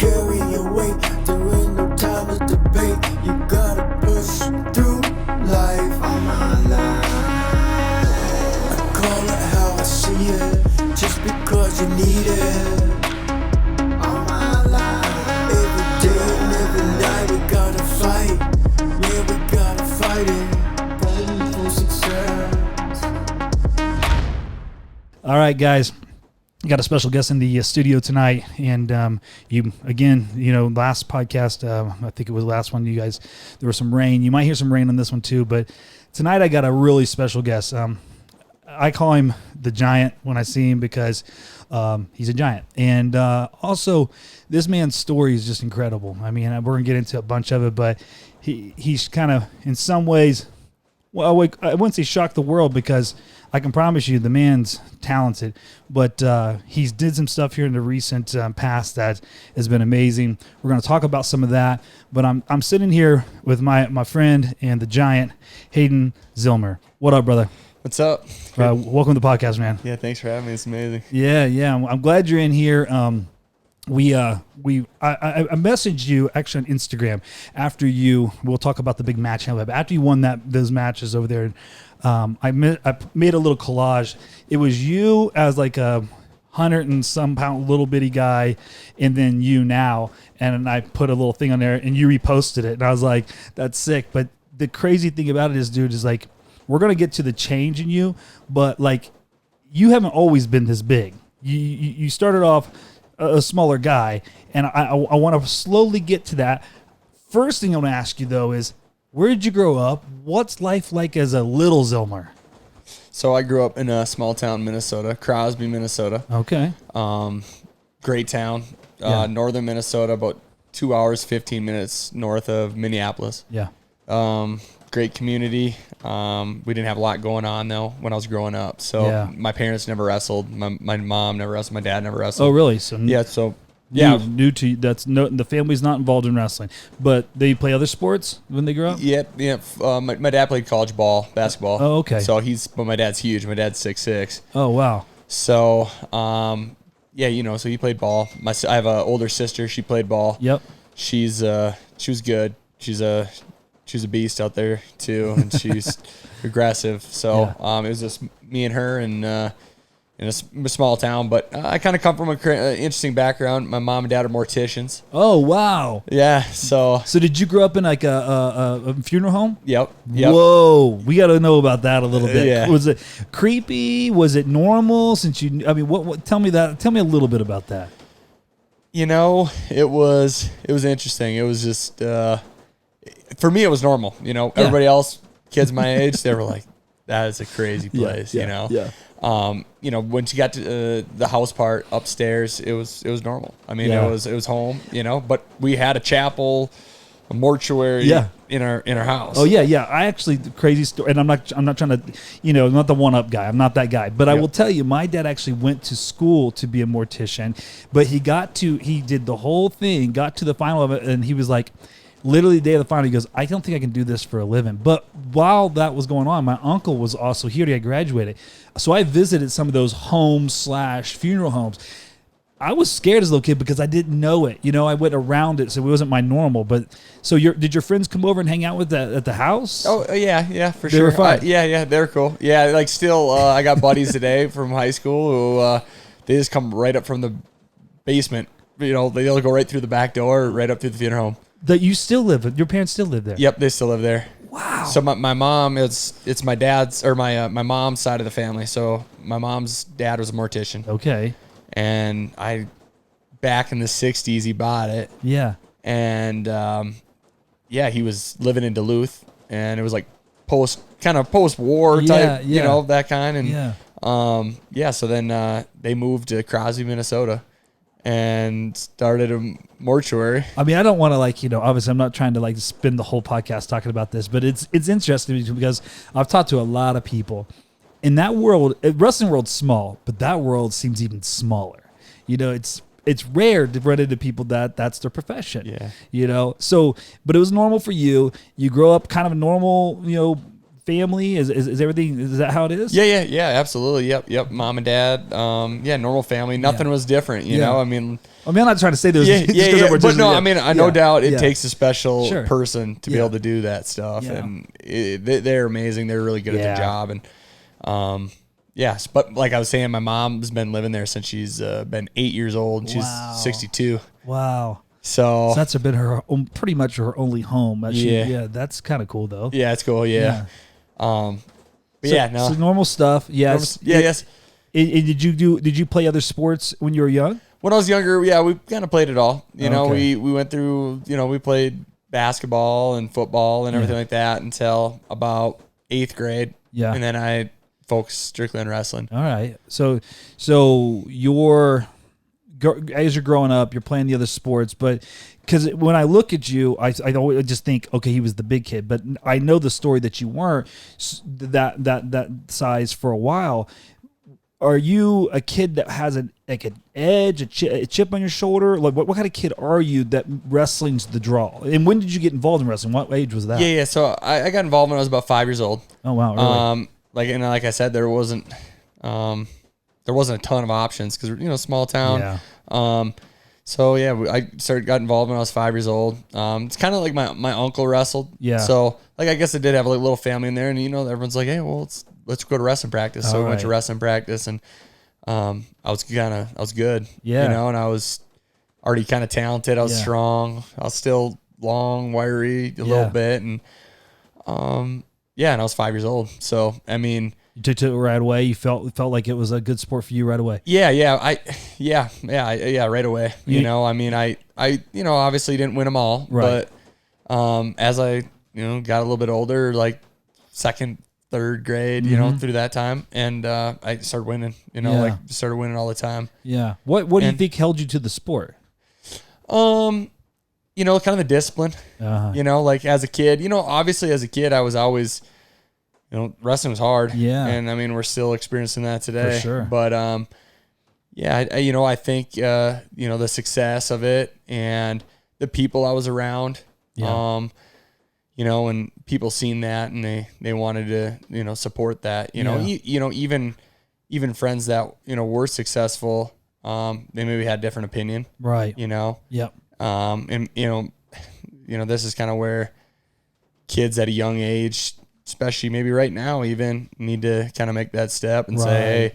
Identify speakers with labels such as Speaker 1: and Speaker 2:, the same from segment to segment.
Speaker 1: carry your weight. There ain't no time to debate. You gotta push through life. All my life, I call it how I see it, just because you need it. All my life, every day and every night we gotta fight. Yeah, we gotta fight it. Fighting for success.
Speaker 2: All right, guys. Got a special guest in the studio tonight, and you again, last podcast, I think it was the last one. You guys, there was some rain. You might hear some rain on this one too, but tonight I got a really special guest. I call him the Giant when I see him because he's a giant, and also this man's story is just incredible. I mean, we're gonna get into a bunch of it, but he's kind of in some ways, well, I wouldn't say shocked the world because I can promise you the man's talented, but he's did some stuff here in the recent past that has been amazing. We're going to talk about some of that, but I'm sitting here with my friend and the Giant, Hayden Zillmer. What up, brother?
Speaker 3: What's up?
Speaker 2: Welcome to the podcast, man.
Speaker 3: Yeah, thanks for having me. It's amazing.
Speaker 2: Yeah. I'm glad you're in here. I messaged you actually on Instagram after we'll talk about the big match, however, after you won those matches over there. I made a little collage. It was you as like a 100 and some pound little bitty guy, and then you now, and I put a little thing on there, and you reposted it, and I was like, that's sick. But the crazy thing about it is, dude, is like, we're gonna get to the change in you, but like, you haven't always been this big. You started off a smaller guy, and I want to slowly get to that. First thing I want to ask you though is, where did you grow up? What's life like as a little Zillmer?
Speaker 3: So I grew up in a small town, Minnesota, Crosby, Minnesota.
Speaker 2: Okay.
Speaker 3: Great town, northern Minnesota, about 2 hours, 15 minutes north of Minneapolis.
Speaker 2: Yeah.
Speaker 3: Great community. We didn't have a lot going on though when I was growing up. So my parents never wrestled. My mom never wrestled. My dad never wrestled.
Speaker 2: Oh, really? So new to the family's not involved in wrestling, but they play other sports when they grow up.
Speaker 3: Yeah. My dad played college ball, basketball.
Speaker 2: Oh, okay.
Speaker 3: But my dad's huge. My dad's 6'6".
Speaker 2: Oh, wow.
Speaker 3: So so he played ball. I have an older sister. She played ball.
Speaker 2: Yep.
Speaker 3: She was good. She's a beast out there too, and she's aggressive. So it was just me and her, and in a small town, but I kind of come from an interesting background. My mom and dad are morticians.
Speaker 2: Oh, wow.
Speaker 3: Yeah, so
Speaker 2: did you grow up in like a funeral home?
Speaker 3: Yep.
Speaker 2: Whoa, we got to know about that a little bit.
Speaker 3: Yeah.
Speaker 2: Was it creepy? Was it normal? What? Tell me that. Tell me a little bit about that.
Speaker 3: It was interesting. It was just for me, it was normal. Everybody else, kids my age, they were like, "That is a crazy place."
Speaker 2: Yeah.
Speaker 3: When she got to the house part upstairs, it was normal. I mean, it was home, but we had a chapel, a mortuary in our house.
Speaker 2: Oh yeah. I actually, the crazy story, and I'm not trying to, I'm not the one up guy. I'm not that guy, but I will tell you, my dad actually went to school to be a mortician, but he did the whole thing, got to the final of it, and he was like, literally the day of the final, he goes, I don't think I can do this for a living. But while that was going on, my uncle was also here. He had graduated. So I visited some of those homes/funeral homes. I was scared as a little kid because I didn't know it. I went around it, so it wasn't my normal. But so did your friends come over and hang out with at the house?
Speaker 3: Oh, yeah, for
Speaker 2: they
Speaker 3: sure.
Speaker 2: Were fun.
Speaker 3: Yeah, they're cool. Yeah, like still, I got buddies today from high school who they just come right up from the basement. They'll go right through the back door, right up through the funeral home.
Speaker 2: That you still live with? Your parents still live there?
Speaker 3: Yep, they still live there.
Speaker 2: Wow.
Speaker 3: So my mom, it's my dad's or my mom's side of the family. So my mom's dad was a mortician.
Speaker 2: Okay.
Speaker 3: And back in the 60s, he bought it.
Speaker 2: Yeah.
Speaker 3: And he was living in Duluth, and it was like post-war type, that kind. And so then they moved to Crosby, Minnesota, and started a mortuary.
Speaker 2: I mean, I don't want to obviously I'm not trying to spend the whole podcast talking about this, but it's interesting because I've talked to a lot of people in that world. Wrestling world's small, but that world seems even smaller. It's rare to run into people that's their profession.
Speaker 3: Yeah.
Speaker 2: So, but it was normal for you. You grow up kind of a normal, family? Is everything? Is that how it is?
Speaker 3: Yeah. Absolutely. Yep. Mom and dad. Normal family. Nothing was different. You know. I mean,
Speaker 2: I'm not trying to say those.
Speaker 3: But no, I mean, no doubt it takes a special
Speaker 2: Sure.
Speaker 3: person to be able to do that stuff, and they're amazing. They're really good at their job, and yes. But like I was saying, my mom's been living there since she's been 8 years old. She's 62.
Speaker 2: Wow.
Speaker 3: So
Speaker 2: that's been her pretty much her only home. That's kind of cool though.
Speaker 3: Yeah, it's cool. Yeah.
Speaker 2: So normal stuff. Yes.
Speaker 3: Yes.
Speaker 2: Did you play other sports when you were young?
Speaker 3: When I was younger, we kind of played it all. You know, we went through, we played basketball and football and everything like that until about 8th grade. Yeah. And then I focused strictly on wrestling.
Speaker 2: All right. So as you're growing up, you're playing the other sports, but because when I look at you, I always just think, okay, he was the big kid, but I know the story that you weren't that size for a while. Are you a kid that has an edge, a chip on your shoulder? Like what kind of kid are you that wrestling's the draw? And when did you get involved in wrestling? What age was that?
Speaker 3: Yeah. So I got involved when I was about 5 years old.
Speaker 2: Oh wow! Really?
Speaker 3: Like I said, there wasn't a ton of options because small town.
Speaker 2: Yeah.
Speaker 3: I got involved when I was 5 years old. It's kind of like my uncle wrestled.
Speaker 2: Yeah.
Speaker 3: So like I guess I did have a little family in there, and everyone's like, hey, well, let's go to wrestling practice. So we went to wrestling practice, and I was good.
Speaker 2: Yeah.
Speaker 3: And I was already kind of talented. I was strong. I was still long, wiry a little bit, and and I was 5 years old. So I mean,
Speaker 2: you took it right away. You felt like it was a good sport for you right away.
Speaker 3: Yeah, right away. I mean, I obviously didn't win them all, right. But as I got a little bit older, like 2nd, 3rd grade, through that time, and I started winning. Started winning all the time.
Speaker 2: Yeah. What do you think held you to the sport?
Speaker 3: Kind of the discipline. Like as a kid, obviously as a kid, I was always. Wrestling was hard. Yeah. And I mean, we're still experiencing that today.
Speaker 2: For sure.
Speaker 3: But, I think, the success of it and the people I was around, and people seen that and they wanted to, support that, even friends that, were successful, they maybe had a different opinion.
Speaker 2: Right.
Speaker 3: Yep. And, this is kind of where kids at a young age, especially maybe right now even, need to kind of make that step and say, hey,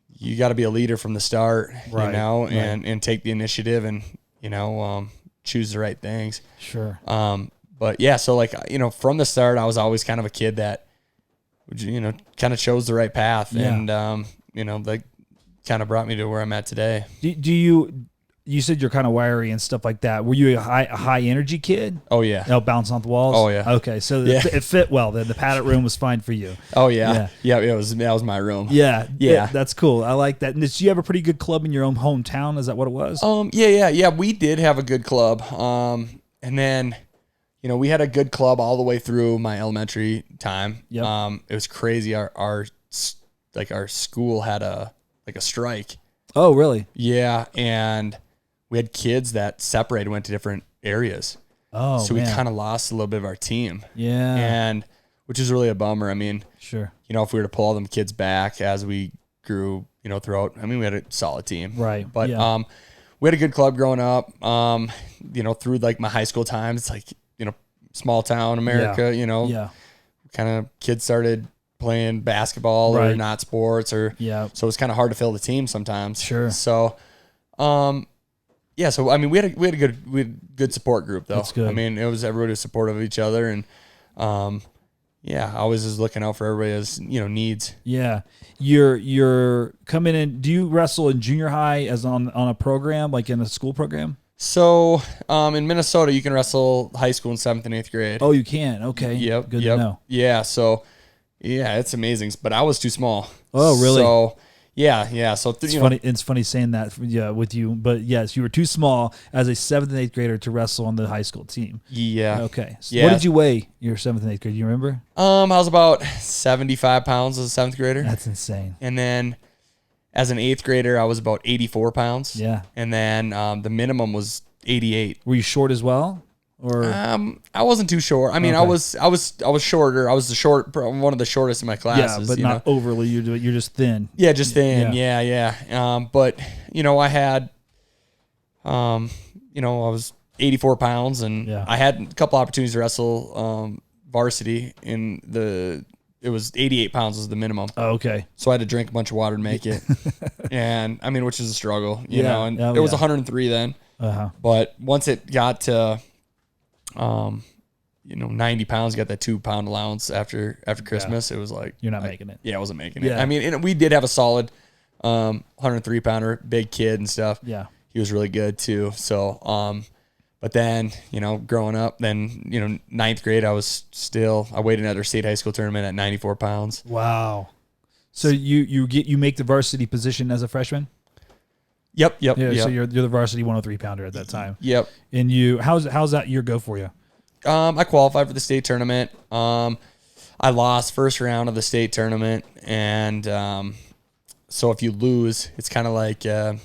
Speaker 3: you got to be a leader from the start, and take the initiative and, choose the right things.
Speaker 2: Sure.
Speaker 3: But yeah, so like, from the start, I was always kind of a kid that, kind of chose the right path and, like kind of brought me to where I'm at today.
Speaker 2: You said you're kind of wiry and stuff like that. Were you a high energy kid?
Speaker 3: Oh yeah.
Speaker 2: Bouncing off the walls?
Speaker 3: Oh yeah.
Speaker 2: Okay. So it fit well then. The padded room was fine for you.
Speaker 3: Oh yeah. Yeah. That was my room.
Speaker 2: Yeah. That's cool. I like that. And did you have a pretty good club in your own hometown? Is that what it was?
Speaker 3: Yeah. We did have a good club. And then, we had a good club all the way through my elementary time. Yep. It was crazy. Our school had a strike.
Speaker 2: Oh, really?
Speaker 3: Yeah. And we had kids that separated, went to different areas.
Speaker 2: Oh,
Speaker 3: so we kind of lost a little bit of our team.
Speaker 2: Yeah.
Speaker 3: And which is really a bummer. I mean,
Speaker 2: sure.
Speaker 3: If we were to pull all them kids back as we grew, throughout, I mean, we had a solid team.
Speaker 2: Right.
Speaker 3: But, we had a good club growing up, through like my high school times, it's like, small town America, kind of kids started playing basketball or not sports or, so it's kind of hard to fill the team sometimes.
Speaker 2: Sure.
Speaker 3: So, so I mean, we had a good support group though.
Speaker 2: That's good.
Speaker 3: I mean, everybody was supportive of each other, and I was just looking out for everybody's needs.
Speaker 2: Yeah, you're coming in. Do you wrestle in junior high as on a program, like in a school program?
Speaker 3: So in Minnesota, you can wrestle high school in 7th and 8th grade.
Speaker 2: Oh, you can. Okay.
Speaker 3: Yep.
Speaker 2: Good to know.
Speaker 3: Yeah. So it's amazing, but I was too small.
Speaker 2: Oh, really?
Speaker 3: So. Yeah. So
Speaker 2: it's funny. It's funny saying that, with you. But yes, you were too small as a 7th and 8th grader to wrestle on the high school team.
Speaker 3: Yeah.
Speaker 2: Okay. So what did you weigh your 7th and 8th grade? Do you remember?
Speaker 3: I was about 75 pounds as a 7th grader.
Speaker 2: That's insane.
Speaker 3: And then as an 8th grader, I was about 84 pounds.
Speaker 2: Yeah.
Speaker 3: And then the minimum was 88.
Speaker 2: Were you short as well? Or
Speaker 3: I wasn't too short. I mean,
Speaker 2: okay.
Speaker 3: I was shorter. I was one of the shortest in my classes.
Speaker 2: Yeah, but not overly. You're just thin.
Speaker 3: Yeah, just thin. Yeah. But I had, I was 84 pounds, and I had a couple opportunities to wrestle varsity. It was 88 pounds was the minimum.
Speaker 2: Oh, okay.
Speaker 3: So I had to drink a bunch of water to make it, and I mean, which is a struggle, you know. And
Speaker 2: it
Speaker 3: was 103 then. But once it got to 90 pounds, got that 2 pound allowance after Christmas. It was like,
Speaker 2: you're not making it.
Speaker 3: Yeah, I wasn't making it. I mean, and we did have a solid 103 pounder, big kid and stuff.
Speaker 2: Yeah.
Speaker 3: He was really good too. So, but then, growing up, then, ninth grade, I weighed in at our state high school tournament at 94 pounds.
Speaker 2: Wow. So you make the varsity position as a freshman?
Speaker 3: Yep.
Speaker 2: Yeah. So you're the varsity 103 pounder at that time.
Speaker 3: Yep.
Speaker 2: And how's that year go for you?
Speaker 3: I qualified for the state tournament. I lost first round of the state tournament, and so if you lose, it's kind of like the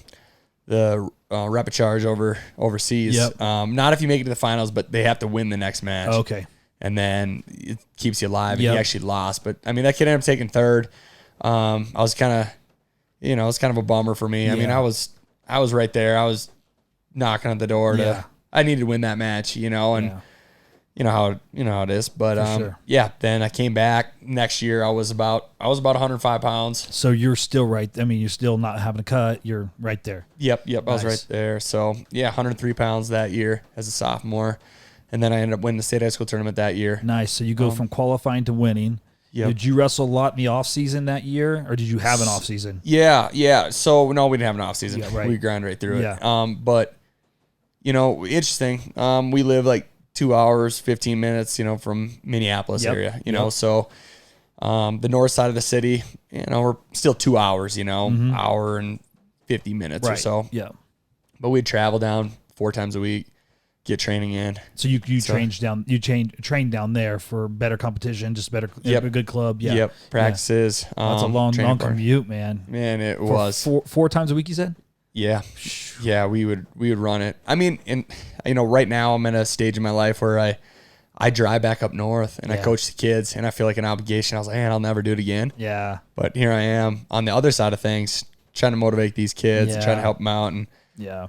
Speaker 3: rapid charge overseas.
Speaker 2: Yep.
Speaker 3: Not if you make it to the finals, but they have to win the next match.
Speaker 2: Okay.
Speaker 3: And then it keeps you alive.
Speaker 2: Yep.
Speaker 3: And he actually lost, but I mean that kid ended up taking third. I was kind of, it's kind of a bummer for me. I mean, I was right there. I was knocking at the door I needed to win that match, and.
Speaker 2: Yeah.
Speaker 3: You know how it is, but
Speaker 2: sure.
Speaker 3: Then I came back next year. I was about 105 pounds.
Speaker 2: So you're still right. I mean, you're still not having a cut. You're right there.
Speaker 3: Yep. Nice. I was right there. So 103 pounds that year as a sophomore, and then I ended up winning the state high school tournament that year.
Speaker 2: Nice. So you go from qualifying to winning. Yep. Did you wrestle a lot in the off season that year, or did you have an off season?
Speaker 3: Yeah. So no, we didn't have an off season.
Speaker 2: Yeah, right.
Speaker 3: We grind right through it.
Speaker 2: Yeah.
Speaker 3: But interesting. We live like 2 hours, 15 minutes, from Minneapolis area, so, the north side of the city, we're still 2 hours, hour and 50 minutes or so.
Speaker 2: Yeah.
Speaker 3: But we'd travel down 4 times a week, get training in.
Speaker 2: So you trained down there for better competition, just better, a good club. Yeah.
Speaker 3: Yep. Practices.
Speaker 2: Yeah. That's a long commute, man.
Speaker 3: Man, it was
Speaker 2: 4 times a week, you said?
Speaker 3: Yeah. Yeah, we would run it. I mean, and right now I'm in a stage in my life where I drive back up north and I coach the kids, and I feel like an obligation. I was like, man, I'll never do it again.
Speaker 2: Yeah.
Speaker 3: But here I am on the other side of things, trying to motivate these kids, trying to help them out, and yeah.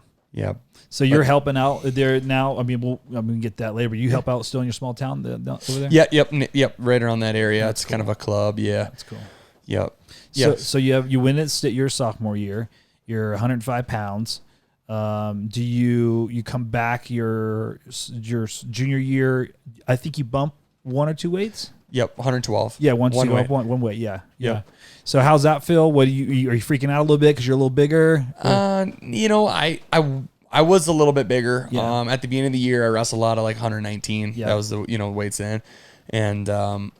Speaker 2: So you're helping out there now. I mean, I'm gonna get that later. But you help out still in your small town over there?
Speaker 3: Yep. Right around that area. That's kind of a club. Yeah.
Speaker 2: That's cool.
Speaker 3: Yep.
Speaker 2: So you win it your sophomore year. You're 105 pounds. Do you come back your junior year? I think you bump 1 or 2 weights.
Speaker 3: Yep, 112.
Speaker 2: Yeah, one weight. Yeah. So how's that feel? Are you freaking out a little bit because you're a little bigger?
Speaker 3: I was a little bit bigger.
Speaker 2: Yeah.
Speaker 3: At the beginning of the year, I wrestled a lot of like 119.
Speaker 2: Yeah.
Speaker 3: That was the weights then, and it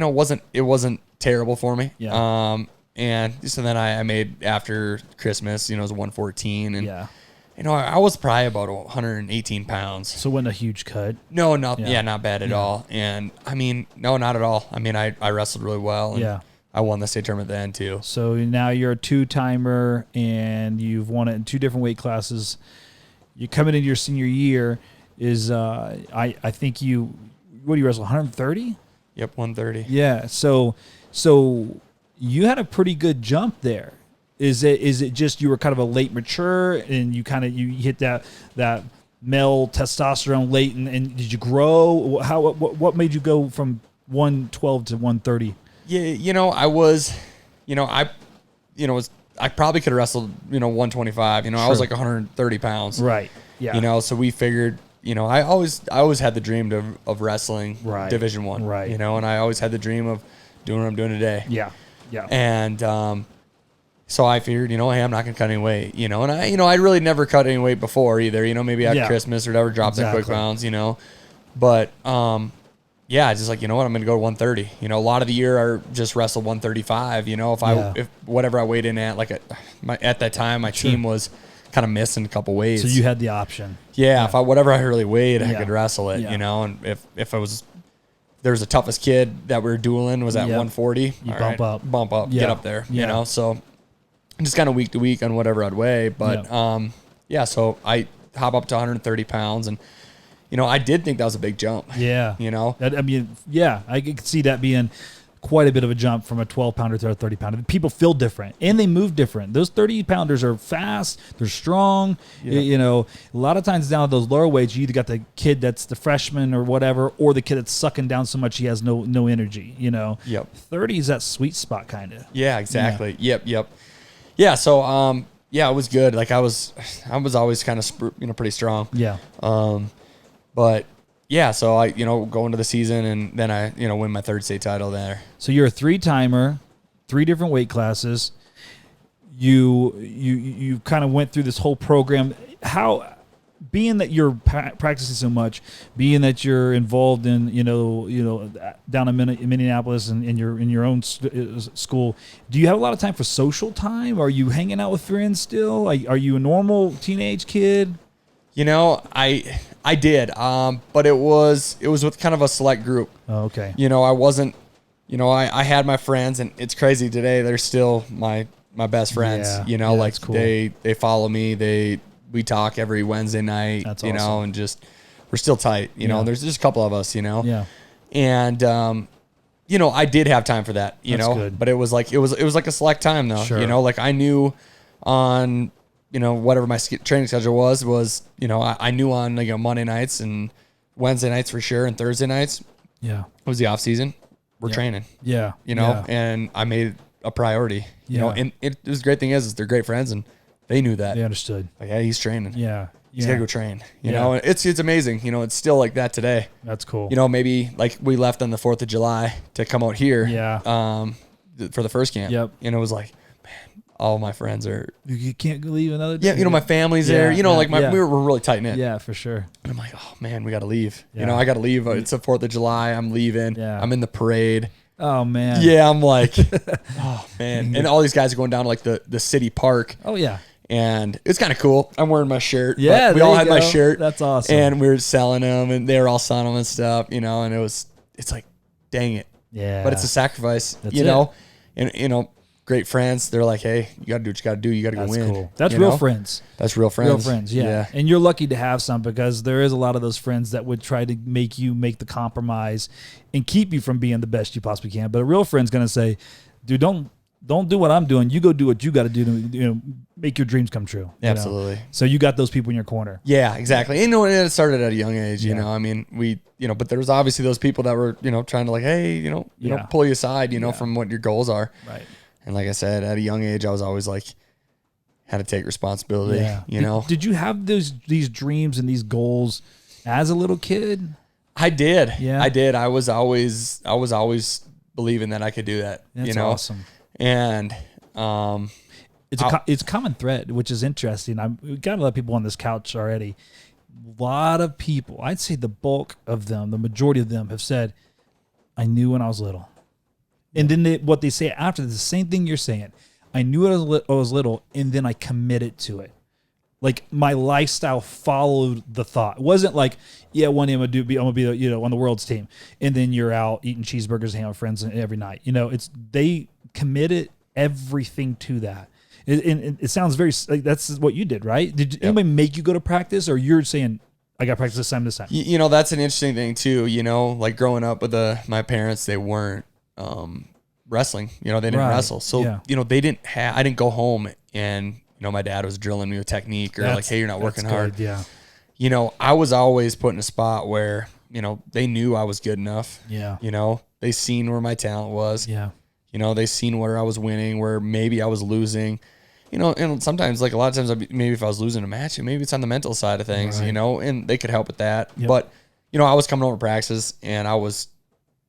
Speaker 3: wasn't terrible for me.
Speaker 2: Yeah.
Speaker 3: And so then I made after Christmas, it was 114, and I was probably about 118 pounds.
Speaker 2: So it wasn't a huge cut.
Speaker 3: No, not bad at all. And I mean, no, not at all. I mean, I wrestled really well. And I won the state tournament then too.
Speaker 2: So now you're a 2-timer, and you've won it in 2 different weight classes. You're coming into your senior year. I think what do you wrestle, 130?
Speaker 3: Yep, 130.
Speaker 2: Yeah. So you had a pretty good jump there. Is it just you were kind of a late mature and you hit that male testosterone late, and did you grow? What made you go from 112 to 130?
Speaker 3: Yeah, I probably could have wrestled 125. Sure. I was like 130 pounds.
Speaker 2: Right. Yeah.
Speaker 3: So we figured. I always had the dream of wrestling Division I.
Speaker 2: Right.
Speaker 3: And I always had the dream of doing what I'm doing today.
Speaker 2: Yeah. Yeah.
Speaker 3: And so I figured, hey, I'm not gonna cut any weight, and I really never cut any weight before either, maybe after Christmas or whatever, dropped that quick pounds, but just like, what, I'm gonna go to 130. A lot of the year I just wrestled 135. If whatever I weighed in at, at that time my team was kind of missing a couple weights.
Speaker 2: So you had the option.
Speaker 3: Yeah. If whatever I really weighed, I could wrestle it. And if I was. There was the toughest kid that we were dueling was at 140.
Speaker 2: You bump up,
Speaker 3: get up there, so just kind of week to week on whatever I'd weigh. But, so I hop up to 130 pounds, and, I did think that was a big jump.
Speaker 2: Yeah.
Speaker 3: I
Speaker 2: mean, yeah, I could see that being quite a bit of a jump from a 12-pounder to a 30-pounder. People feel different, and they move different. Those 30-pounders are fast. They're strong. A lot of times down at those lower weights, you either got the kid that's the freshman or whatever, or the kid that's sucking down so much he has no energy. 30 is that sweet spot kind of.
Speaker 3: Yeah, exactly. Yeah. Yep. Yeah. So, it was good. Like I was always kind of, pretty strong.
Speaker 2: Yeah.
Speaker 3: But yeah, so I, go into the season and then I, win my third state title there.
Speaker 2: So you're a 3-timer, 3 different weight classes. You kind of went through this whole program. How, being that you're practicing so much, being that you're involved in, down in Minneapolis and in your own school, do you have a lot of time for social time? Are you hanging out with friends still? Are you a normal teenage kid?
Speaker 3: I did, but it was with kind of a select group.
Speaker 2: Oh, okay.
Speaker 3: I wasn't, I had my friends, and it's crazy today. They're still my best friends.
Speaker 2: Yeah.
Speaker 3: Like
Speaker 2: cool.
Speaker 3: they follow me. We talk every Wednesday night.
Speaker 2: That's awesome.
Speaker 3: And just we're still tight. There's just a couple of us.
Speaker 2: Yeah.
Speaker 3: And I did have time for that.
Speaker 2: That's good.
Speaker 3: But it was like a select time though.
Speaker 2: Sure.
Speaker 3: Like I knew on. Whatever my training schedule was, I knew on Monday nights and Wednesday nights for sure and Thursday nights.
Speaker 2: Yeah.
Speaker 3: It was the off season. We're training.
Speaker 2: Yeah.
Speaker 3: And I made it a priority, and it was the great thing is they're great friends and they knew that.
Speaker 2: They understood.
Speaker 3: Like, yeah, he's training.
Speaker 2: Yeah.
Speaker 3: He's gotta go train. You know, and it's amazing. It's still like that today.
Speaker 2: That's cool.
Speaker 3: Maybe like we left on the 4th of July to come out here.
Speaker 2: Yeah.
Speaker 3: For the first camp.
Speaker 2: Yep.
Speaker 3: And it was like, man, all my friends are.
Speaker 2: You can't leave another day.
Speaker 3: Yeah, my family's there. We were really tight knit.
Speaker 2: Yeah, for sure.
Speaker 3: And I'm like, oh man, we got to leave.
Speaker 2: Yeah.
Speaker 3: I got to leave. It's the 4th of July. I'm leaving.
Speaker 2: Yeah.
Speaker 3: I'm in the parade.
Speaker 2: Oh man.
Speaker 3: Yeah, I'm like, oh man. And all these guys are going down to like the city park.
Speaker 2: Oh yeah.
Speaker 3: And it's kind of cool. I'm wearing my shirt.
Speaker 2: Yeah,
Speaker 3: we all had my shirt.
Speaker 2: That's awesome.
Speaker 3: And we were selling them, and they were all selling them and stuff. And it's like, dang it.
Speaker 2: Yeah.
Speaker 3: But it's a sacrifice.
Speaker 2: That's
Speaker 3: And great friends. They're like, hey, you got to do what you got to do. You got to go win.
Speaker 2: Cool. That's real friends.
Speaker 3: That's real friends.
Speaker 2: Real friends, yeah. And you're lucky to have some, because there is a lot of those friends that would try to make you make the compromise and keep you from being the best you possibly can. But a real friend's going to say, dude, don't do what I'm doing. You go do what you got to do to make your dreams come true.
Speaker 3: Absolutely.
Speaker 2: So you got those people in your corner.
Speaker 3: Yeah, exactly. And it started at a young age. I mean, but there was obviously those people that were trying to like, hey, pull you aside, from what your goals are.
Speaker 2: Right.
Speaker 3: And like I said, at a young age, I was always like, had to take responsibility.
Speaker 2: Yeah. Did you have these dreams and these goals as a little kid?
Speaker 3: I did.
Speaker 2: Yeah.
Speaker 3: I did. I was always believing that I could do that.
Speaker 2: That's awesome.
Speaker 3: And
Speaker 2: it's a common thread, which is interesting. We've got a lot of people on this couch already. A lot of people, I'd say the bulk of them, the majority of them have said, I knew when I was little. And then what they say after is the same thing you're saying. I knew I was little, and then I committed to it. Like my lifestyle followed the thought. It wasn't like, yeah, one day I'm gonna be on the world's team, and then you're out eating cheeseburgers and hanging with friends every night. It's they committed everything to that. It sounds very like that's what you did, right? Did anybody make you go to practice, or you're saying I got practice this time?
Speaker 3: That's an interesting thing too. Like growing up with my parents, they weren't wrestling. They didn't wrestle, so they didn't have. I didn't go home and my dad was drilling me with technique or like, hey, you're not working hard.
Speaker 2: Yeah.
Speaker 3: I was always put in a spot where they knew I was good enough.
Speaker 2: Yeah.
Speaker 3: They seen where my talent was.
Speaker 2: Yeah.
Speaker 3: They seen where I was winning, where maybe I was losing. And sometimes, like a lot of times, maybe if I was losing a match, maybe it's on the mental side of things.
Speaker 2: Right.
Speaker 3: And they could help with that.
Speaker 2: Yep.
Speaker 3: But I was coming over to practice, and I was,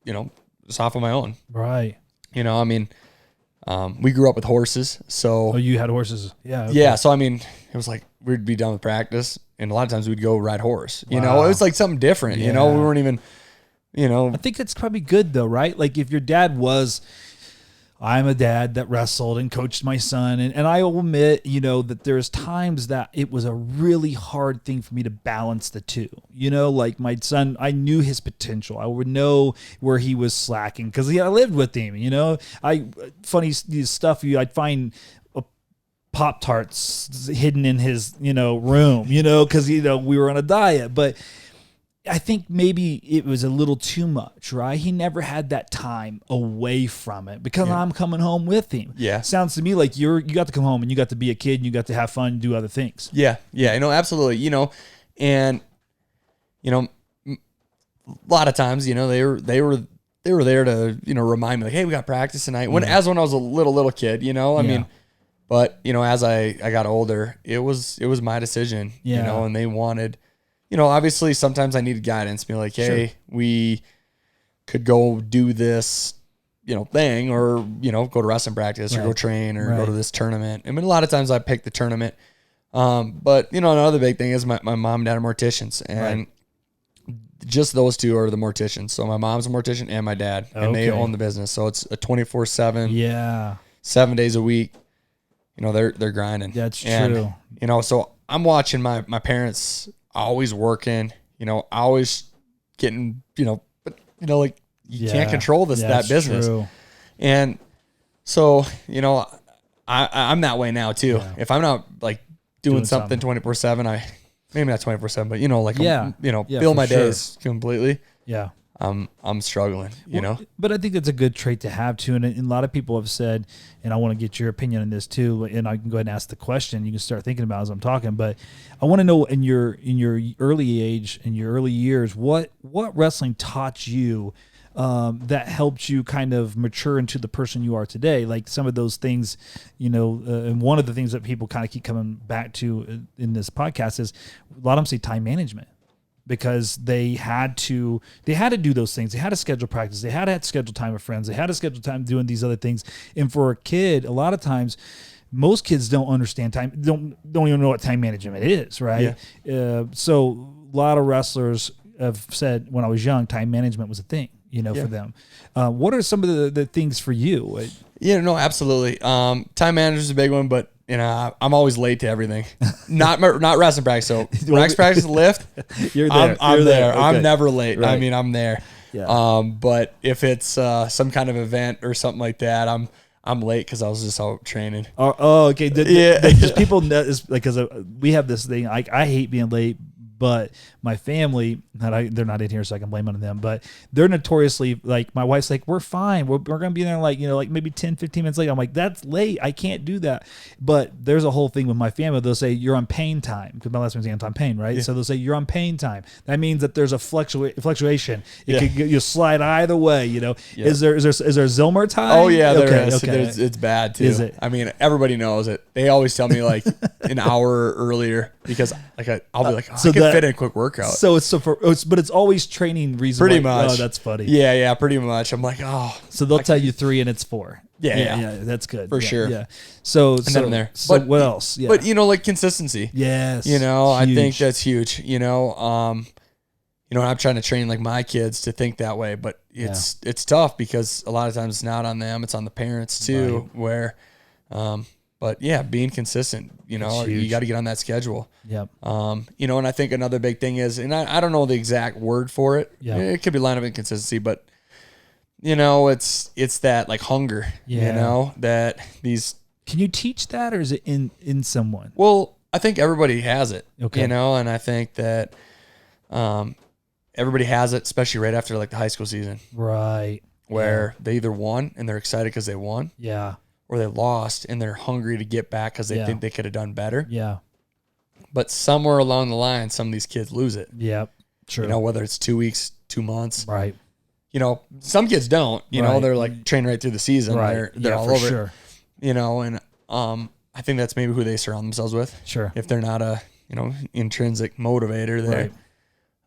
Speaker 3: just off on my own.
Speaker 2: Right.
Speaker 3: I mean, we grew up with horses, so.
Speaker 2: Oh, you had horses? Yeah. Okay.
Speaker 3: Yeah. So I mean, it was like we'd be done with practice, and a lot of times we'd go ride horse. Wow. It was like something different.
Speaker 2: Yeah.
Speaker 3: We weren't even.
Speaker 2: I think that's probably good though, right? Like if your dad was. I'm a dad that wrestled and coached my son. And I will admit, that there's times that it was a really hard thing for me to balance the two. Like my son, I knew his potential. I would know where he was slacking because I lived with him, funny stuff. I'd find Pop-Tarts hidden in his, room, because, we were on a diet. But I think maybe it was a little too much, right? He never had that time away from it because I'm coming home with him.
Speaker 3: Yeah.
Speaker 2: Sounds to me like you got to come home and you got to be a kid and you got to have fun and do other things.
Speaker 3: Yeah. Yeah. Absolutely. And, a lot of times, they were there to, remind me like, hey, we got practice tonight. When I was a little kid, I mean, but, as I got older, it was my decision, and they wanted, obviously sometimes I needed guidance, be like, hey, we could go do this, thing, or, go to wrestling practice or go train or go to this tournament. I mean, a lot of times I picked the tournament. But another big thing is my mom and dad are morticians, and just those two are the morticians. So my mom's a mortician and my dad, and they own the business. So it's a 24/7, 7 days a week. They're grinding.
Speaker 2: That's true.
Speaker 3: So I'm watching my parents always working, always getting, but like you can't control that business. True. And so, I'm that way now too. Yeah. If I'm not like doing something 24/7, maybe not 24/7, but fill my days completely.
Speaker 2: Yeah.
Speaker 3: I'm struggling,
Speaker 2: But I think that's a good trait to have too. And a lot of people have said, and I want to get your opinion on this too, and I can go ahead and ask the question. You can start thinking about it as I'm talking, but I want to know in your early age, in your early years, what wrestling taught you that helped you kind of mature into the person you are today. Like some of those things, and one of the things that people kind of keep coming back to in this podcast is a lot of them say time management. Because they had to do those things. They had to schedule practice. They had to schedule time with friends. They had to schedule time doing these other things. And for a kid, a lot of times, most kids don't understand time. Don't even know what time management is, right? Yeah. So a lot of wrestlers have said when I was young, time management was a thing, for them. What are some of the things for you?
Speaker 3: Yeah, no, absolutely. Time management is a big one, but I'm always late to everything. Not wrestling practice. So Rex practice lift,
Speaker 2: you're there.
Speaker 3: I'm there.
Speaker 2: Okay.
Speaker 3: I'm never late. Right. I mean, I'm there.
Speaker 2: Yeah.
Speaker 3: But if it's some kind of event or something like that, I'm late because I was just out training.
Speaker 2: Oh, okay. Just people know because we have this thing. I hate being late. But my family, they're not in here, so I can blame it on them. But they're notoriously, like, my wife's like, we're fine. We're going to be there, like, like maybe 10, 15 minutes late. I'm like, that's late. I can't do that. But there's a whole thing with my family. They'll say, you're on pain time. Because my last name's Anton Pain, right? Yeah. So they'll say, you're on pain time. That means that there's a fluctuation. You slide either way, Yeah. Is there Zillmer time?
Speaker 3: Oh, yeah, there is. Okay. It's bad, too. Is it? I mean, everybody knows it. They always tell me, like, an hour earlier because, like, I'll be like, I can fit in a quick workout.
Speaker 2: But it's always training reason.
Speaker 3: Pretty much.
Speaker 2: Oh, that's funny.
Speaker 3: Yeah, pretty much. I'm like, oh.
Speaker 2: So they'll tell you 3 and it's 4.
Speaker 3: Yeah,
Speaker 2: that's good.
Speaker 3: For sure.
Speaker 2: Yeah. So
Speaker 3: I'm there.
Speaker 2: So what else? Yeah.
Speaker 3: But like consistency.
Speaker 2: Yes.
Speaker 3: I think that's huge. I'm trying to train like my kids to think that way, but it's tough because a lot of times it's not on them, it's on the parents too, right. Where but yeah, being consistent, you got to get on that schedule.
Speaker 2: Yep.
Speaker 3: And I think another big thing is, and I don't know the exact word for it.
Speaker 2: Yeah.
Speaker 3: It could be line of inconsistency, but it's that like hunger, that these.
Speaker 2: Can you teach that, or is it in someone?
Speaker 3: Well, I think everybody has it,
Speaker 2: okay.
Speaker 3: And I think that, everybody has it, especially right after like the high school season.
Speaker 2: Right.
Speaker 3: Where they either won and they're excited because they won.
Speaker 2: Yeah.
Speaker 3: Or they lost and they're hungry to get back because they think they could have done better.
Speaker 2: Yeah.
Speaker 3: But somewhere along the line, some of these kids lose it.
Speaker 2: Yeah. True.
Speaker 3: Whether it's 2 weeks, 2 months.
Speaker 2: Right.
Speaker 3: Some kids don't. They're like training right through the season.
Speaker 2: Right.
Speaker 3: They're all over.
Speaker 2: Sure.
Speaker 3: And I think that's maybe who they surround themselves with.
Speaker 2: Sure.
Speaker 3: If they're not a intrinsic motivator, there.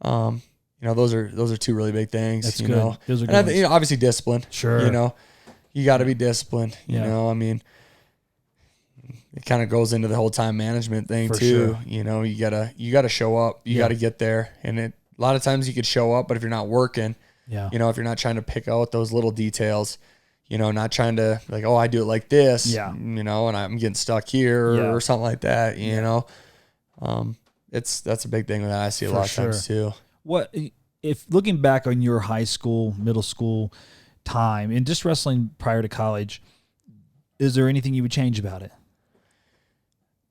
Speaker 2: Right.
Speaker 3: Those are 2 really big things.
Speaker 2: That's good. Those are good.
Speaker 3: And I think, obviously discipline.
Speaker 2: Sure.
Speaker 3: You got to be disciplined.
Speaker 2: Yeah.
Speaker 3: I mean, it kind of goes into the whole time management thing
Speaker 2: For
Speaker 3: too.
Speaker 2: sure.
Speaker 3: You gotta show up. You got to get there. And a lot of times you could show up, but if you're not working, if you're not trying to pick out those little details, not trying to like, oh, I do it like this, and I'm getting stuck here or something like that. That's a big thing that I see a lot of times too.
Speaker 2: What if looking back on your high school, middle school time and just wrestling prior to college, is there anything you would change about it?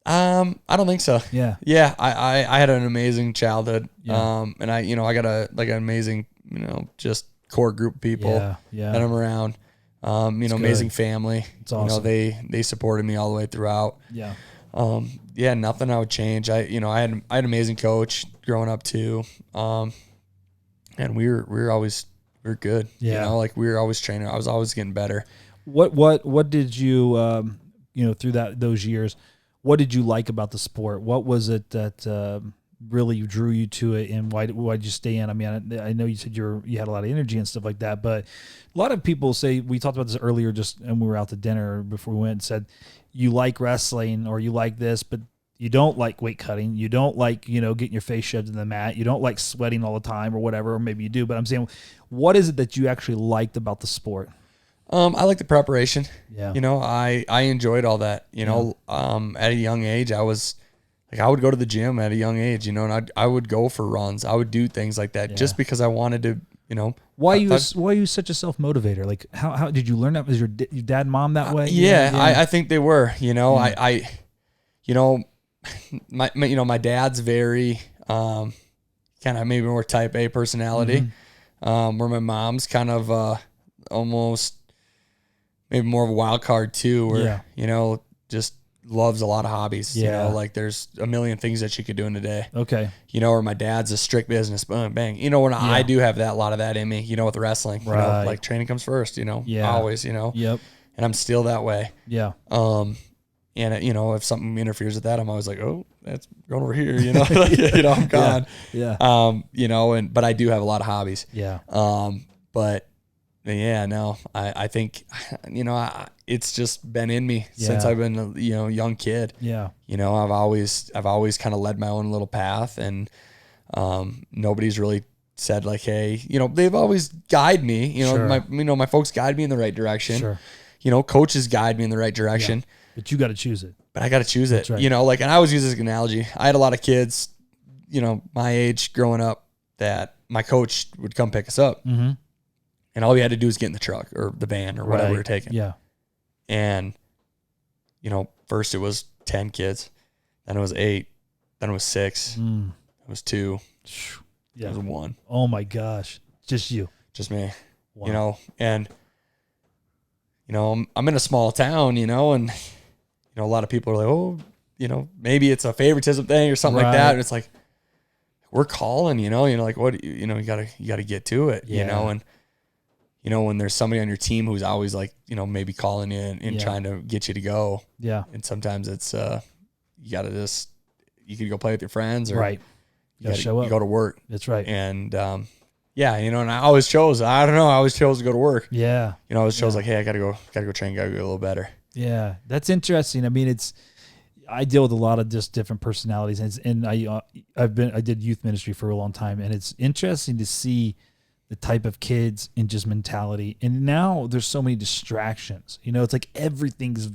Speaker 3: I don't think so.
Speaker 2: Yeah.
Speaker 3: Yeah. I had an amazing childhood.
Speaker 2: Yeah.
Speaker 3: And I got an amazing, just core group of people that I'm around. Amazing family.
Speaker 2: It's awesome.
Speaker 3: They supported me all the way throughout.
Speaker 2: Yeah.
Speaker 3: Nothing I would change. I had an amazing coach growing up too. And we were good.
Speaker 2: Yeah.
Speaker 3: We were always training. I was always getting better.
Speaker 2: What did you, through those years, what did you like about the sport? What was it that really drew you to it, and why did you stay in? I mean, I know you said you had a lot of energy and stuff like that, but a lot of people say, we talked about this earlier just and we were out to dinner before we went, and said you like wrestling or you like this, but you don't like weight cutting. You don't like, getting your face shoved in the mat. You don't like sweating all the time or whatever, or maybe you do, but I'm saying, what is it that you actually liked about the sport?
Speaker 3: I like the preparation.
Speaker 2: Yeah.
Speaker 3: I enjoyed all that, at a young age. I would go to the gym at a young age, and I would go for runs. I would do things like that just because I wanted to,
Speaker 2: Why are you such a self-motivator? Like how did you learn that? Was your dad and mom that way?
Speaker 3: I think they were, my dad's very, kind of maybe more type A personality, where my mom's kind of, almost maybe more of a wild card too, where, just loves a lot of hobbies. There's a million things that she could do in a day.
Speaker 2: Okay.
Speaker 3: Or my dad's a strict business, bang, bang. I do have a lot of that in me, with wrestling,
Speaker 2: right.
Speaker 3: Training comes first, always,
Speaker 2: Yep.
Speaker 3: and I'm still that way.
Speaker 2: Yeah.
Speaker 3: And if something interferes with that, I'm always like, oh, that's going over here, I'm gone.
Speaker 2: Yeah.
Speaker 3: But I do have a lot of hobbies.
Speaker 2: Yeah.
Speaker 3: But yeah, no, I think, it's just been in me since I've been a, young kid.
Speaker 2: Yeah.
Speaker 3: I've always kind of led my own little path, and, nobody's really said like, hey, they've always guided me,
Speaker 2: Sure.
Speaker 3: my folks guide me in the right direction.
Speaker 2: Sure.
Speaker 3: Coaches guide me in the right direction.
Speaker 2: Yeah. But you got to choose it.
Speaker 3: But I got to choose it,
Speaker 2: right.
Speaker 3: and I always use this analogy. I had a lot of kids, my age growing up, that my coach would come pick us up.
Speaker 2: Mm-hmm.
Speaker 3: And all we had to do is get in the truck or the van or whatever
Speaker 2: Right.
Speaker 3: we were taking.
Speaker 2: Yeah.
Speaker 3: And, first it was 10 kids, then it was 8, then it was 6, it was 2,
Speaker 2: Yeah.
Speaker 3: it was 1.
Speaker 2: Oh my gosh. Just you.
Speaker 3: Just me,
Speaker 2: Wow.
Speaker 3: and, I'm in a small town, and, a lot of people are like, oh, maybe it's a favoritism thing or something like that. And it's like, we're calling, like, what, you gotta get to it, and, when there's somebody on your team who's always like, maybe calling you and trying to get you to go.
Speaker 2: Yeah.
Speaker 3: And sometimes it's, you could go play with your friends, or
Speaker 2: right. You gotta show up.
Speaker 3: You go to work.
Speaker 2: That's right.
Speaker 3: And, and I always chose, I always chose to go to work.
Speaker 2: Yeah.
Speaker 3: I always chose like, hey, I gotta go train, gotta get a little better.
Speaker 2: Yeah. That's interesting. I mean, I deal with a lot of just different personalities, and I did youth ministry for a long time, and it's interesting to see the type of kids and just mentality. And now there's so many distractions, it's like everything's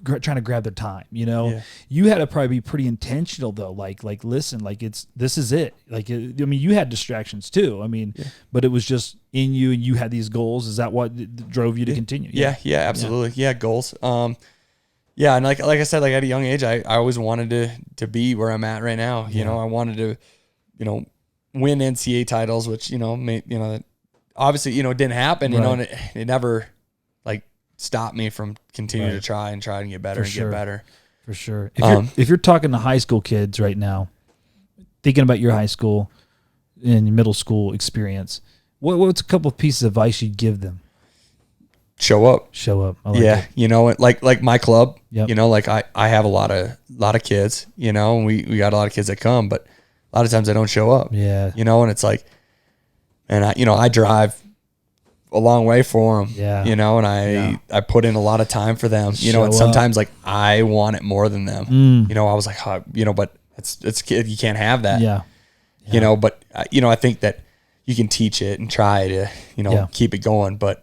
Speaker 2: trying to grab their time, You had to probably be pretty intentional though. Like, listen, like this is it. Like, you had distractions too. But it was just in you, and you had these goals. Is that what drove you to continue?
Speaker 3: Yeah, absolutely. Yeah. Goals. And like I said, like at a young age, I always wanted to be where I'm at right now. I wanted to, win NCAA titles, which, obviously, it didn't happen,
Speaker 2: right.
Speaker 3: And it never like stopped me from continuing to try and get better get better.
Speaker 2: For sure. If you're talking to high school kids right now, thinking about your high school and middle school experience, what's a couple of pieces of advice you'd give them?
Speaker 3: Show up.
Speaker 2: I like it.
Speaker 3: Like my club,
Speaker 2: Yep.
Speaker 3: like I have a lot of kids, and we got a lot of kids that come, but a lot of times I don't show up.
Speaker 2: Yeah.
Speaker 3: And it's like, and I drive a long way for them.
Speaker 2: Yeah.
Speaker 3: And I put in a lot of time for them. And sometimes like I want it more than them. I was like, but it's you can't have that.
Speaker 2: Yeah.
Speaker 3: But I think that you can teach it and try to keep it going, but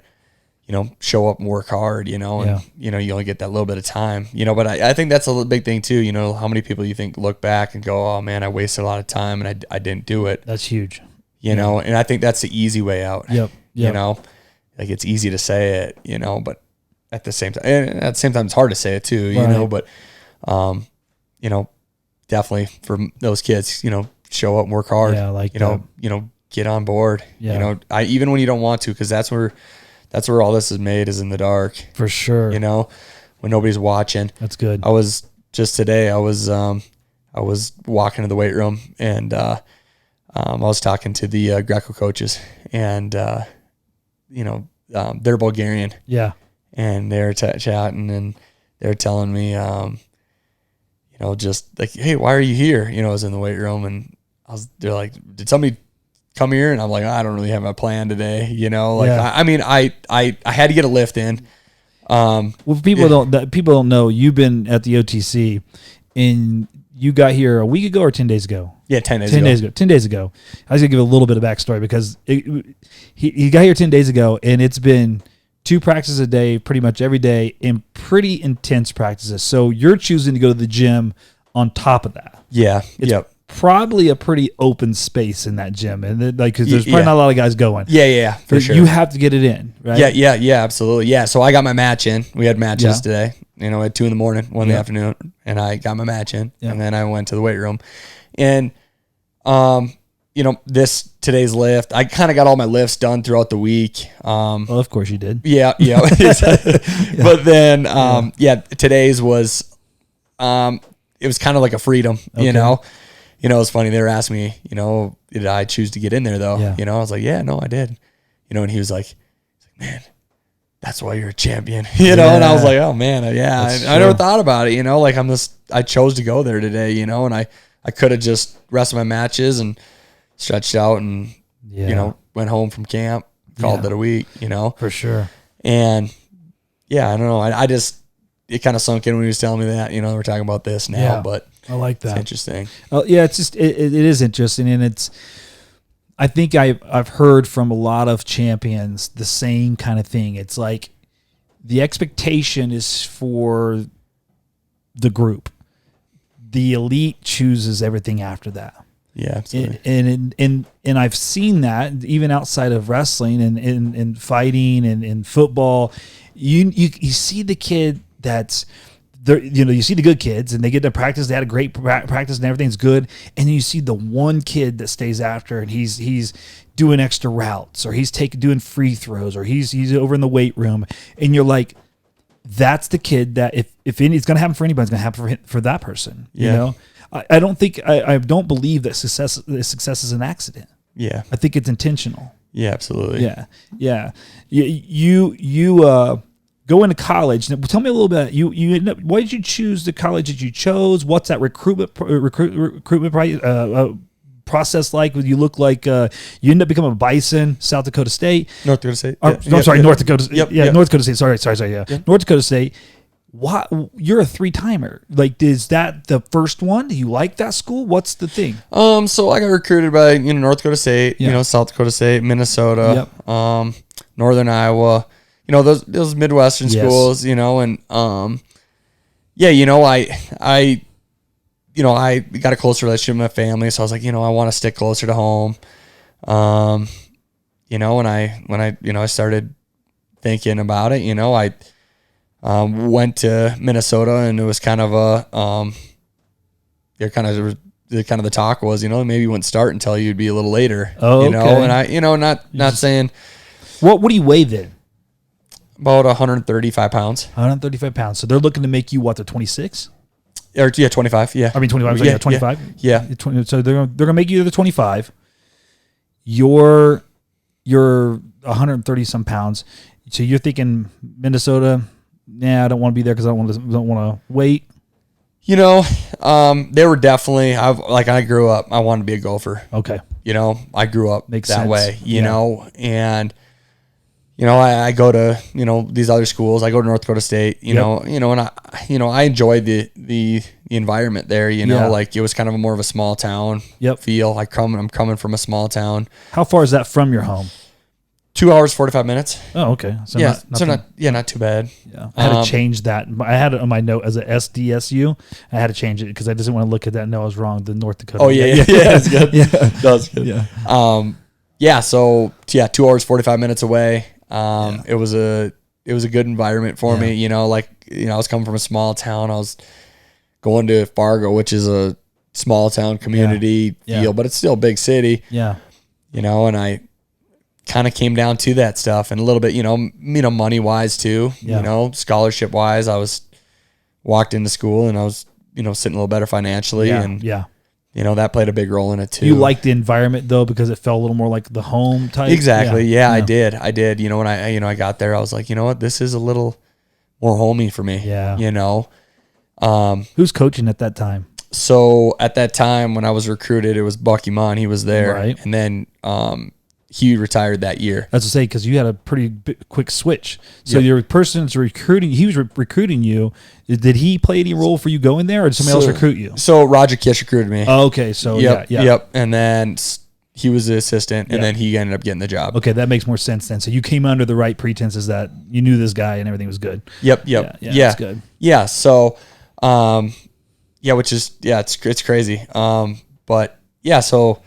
Speaker 3: show up and work hard, and you only get that little bit of time, but I think that's a big thing too. How many people you think look back and go, oh man, I wasted a lot of time and I didn't do it.
Speaker 2: That's huge.
Speaker 3: And I think that's the easy way out.
Speaker 2: Yep.
Speaker 3: Like it's easy to say it, but at the same time, it's hard to say it too,
Speaker 2: Right.
Speaker 3: but definitely for those kids, show up and work hard.
Speaker 2: Yeah, like
Speaker 3: get on board.
Speaker 2: Yeah.
Speaker 3: Even when you don't want to, because that's where all this is made, is in the dark.
Speaker 2: For sure.
Speaker 3: When nobody's watching.
Speaker 2: That's good.
Speaker 3: I was just today. I was walking to the weight room, and I was talking to the Greco coaches, and they're Bulgarian.
Speaker 2: Yeah.
Speaker 3: And they were chatting, and they were telling me, just like, hey, why are you here? I was in the weight room, and they're like, did somebody come here? And I'm like, I don't really have a plan today. I had to get a lift in.
Speaker 2: Well, people don't know, you've been at the OTC, and you got here a week ago or 10 days ago?
Speaker 3: Yeah, 10 days ago.
Speaker 2: 10 days ago. I was going to give a little bit of backstory, because he got here 10 days ago, and it's been 2 practices a day, pretty much every day, and pretty intense practices. So you're choosing to go to the gym on top of that.
Speaker 3: Yeah.
Speaker 2: It's probably a pretty open space in that gym, and because there's probably not a lot of guys going.
Speaker 3: Yeah, for sure.
Speaker 2: You have to get it in, right?
Speaker 3: Yeah, absolutely. Yeah, so I got my match in. We had matches today. At 2 a.m, 1 in the afternoon, and I got my match in, and then I went to the weight room, and today's lift, I kind of got all my lifts done throughout the week.
Speaker 2: Well, of course you did.
Speaker 3: Yeah. But then, today's was, it was kind of like a freedom,
Speaker 2: Okay.
Speaker 3: It's funny. They were asking me, did I choose to get in there though?
Speaker 2: Yeah.
Speaker 3: I was like, yeah, no, I did. And he was like, man, that's why you're a champion, and I was like, oh man, I never thought about it, like I chose to go there today, and I could have just rested my matches and stretched out and, went home from camp, called it a week,
Speaker 2: For sure.
Speaker 3: And I don't know. It kind of sunk in when he was telling me that, we're talking about this now, but
Speaker 2: I like that.
Speaker 3: It's interesting.
Speaker 2: It's just, it is interesting. And I think I've heard from a lot of champions the same kind of thing. It's like the expectation is for the group. The elite chooses everything after that.
Speaker 3: Yeah, absolutely.
Speaker 2: And I've seen that even outside of wrestling and fighting and in football. You see the kid that's there, you see the good kids and they get to practice. They had a great practice and everything's good. And then you see the one kid that stays after, and he's doing extra routes, or he's doing free throws, or he's over in the weight room, and you're like, that's the kid that if it's going to happen for anybody, it's going to happen for that person.
Speaker 3: Yeah.
Speaker 2: I don't believe that success is an accident.
Speaker 3: Yeah.
Speaker 2: I think it's intentional.
Speaker 3: Yeah, absolutely.
Speaker 2: Yeah. You go into college. Now, tell me a little bit. Why did you choose the college that you chose? What's that recruitment process like? You look like you end up becoming a Bison, South Dakota State,
Speaker 3: North Dakota State.
Speaker 2: North Dakota.
Speaker 3: Yep.
Speaker 2: North Dakota State. Sorry. North Dakota State. What? You're a 3-timer. Like, is that the first one? Do you like that school? What's the thing?
Speaker 3: So I got recruited by North Dakota State, South Dakota State, Minnesota, Northern Iowa, those Midwestern schools, and I got a closer relationship with my family, so I was like, I want to stick closer to home. When I started thinking about it, I went to Minnesota, and it was kind of the talk was, maybe you wouldn't start until you'd be a little later.
Speaker 2: Oh, okay.
Speaker 3: And I, not saying.
Speaker 2: What do you weigh then?
Speaker 3: About 135 pounds.
Speaker 2: 135 pounds. So they're looking to make you what? They're 26.
Speaker 3: Or 25. Yeah.
Speaker 2: I mean 25. Yeah, 25.
Speaker 3: Yeah.
Speaker 2: So they're gonna make you the 25. You're 130 some pounds. So you're thinking Minnesota. I don't want to be there because I don't want to wait.
Speaker 3: They were definitely. I grew up. I wanted to be a golfer.
Speaker 2: Okay.
Speaker 3: I grew up
Speaker 2: Makes
Speaker 3: that
Speaker 2: sense.
Speaker 3: way. And I go to these other schools. I go to North Dakota State. And I enjoyed the environment there. Like it was kind of more of a small town feel. I'm coming from a small town.
Speaker 2: How far is that from your home?
Speaker 3: 2 hours 45 minutes.
Speaker 2: Oh, okay. So
Speaker 3: not too bad.
Speaker 2: Yeah, I had to change that. I had it on my note as a SDSU. I had to change it because I didn't want to look at that and know I was wrong. The North Dakota.
Speaker 3: Oh yeah, that's good.
Speaker 2: Yeah,
Speaker 3: that was good.
Speaker 2: Yeah.
Speaker 3: So 2 hours 45 minutes away. It was a good environment for me. I was coming from a small town. I was going to Fargo, which is a small town community feel, but it's still a big city.
Speaker 2: Yeah.
Speaker 3: And I kind of came down to that stuff, and a little bit, money wise too, scholarship wise, I walked into school and I was, sitting a little better financially, and that played a big role in it too.
Speaker 2: You liked the environment though, because it felt a little more like the home type.
Speaker 3: Exactly. Yeah. I did. When I got there, I was like, you know what, this is a little more homey for me.
Speaker 2: Yeah. Who's coaching at that time?
Speaker 3: So at that time when I was recruited, it was Bucky Munn. He was there,
Speaker 2: right.
Speaker 3: And then he retired that year.
Speaker 2: That's to say, because you had a pretty quick switch. So your person's recruiting, he was recruiting you. Did he play any role for you going there, or did somebody else recruit you?
Speaker 3: So Roger Kish recruited me.
Speaker 2: Oh, okay. So
Speaker 3: Yep. And then he was the assistant, and then he ended up getting the job.
Speaker 2: Okay, that makes more sense then. So you came under the right pretenses that you knew this guy and everything was good.
Speaker 3: Yep.
Speaker 2: Yeah. That's good.
Speaker 3: Yeah. So, which is it's crazy. But yeah, so.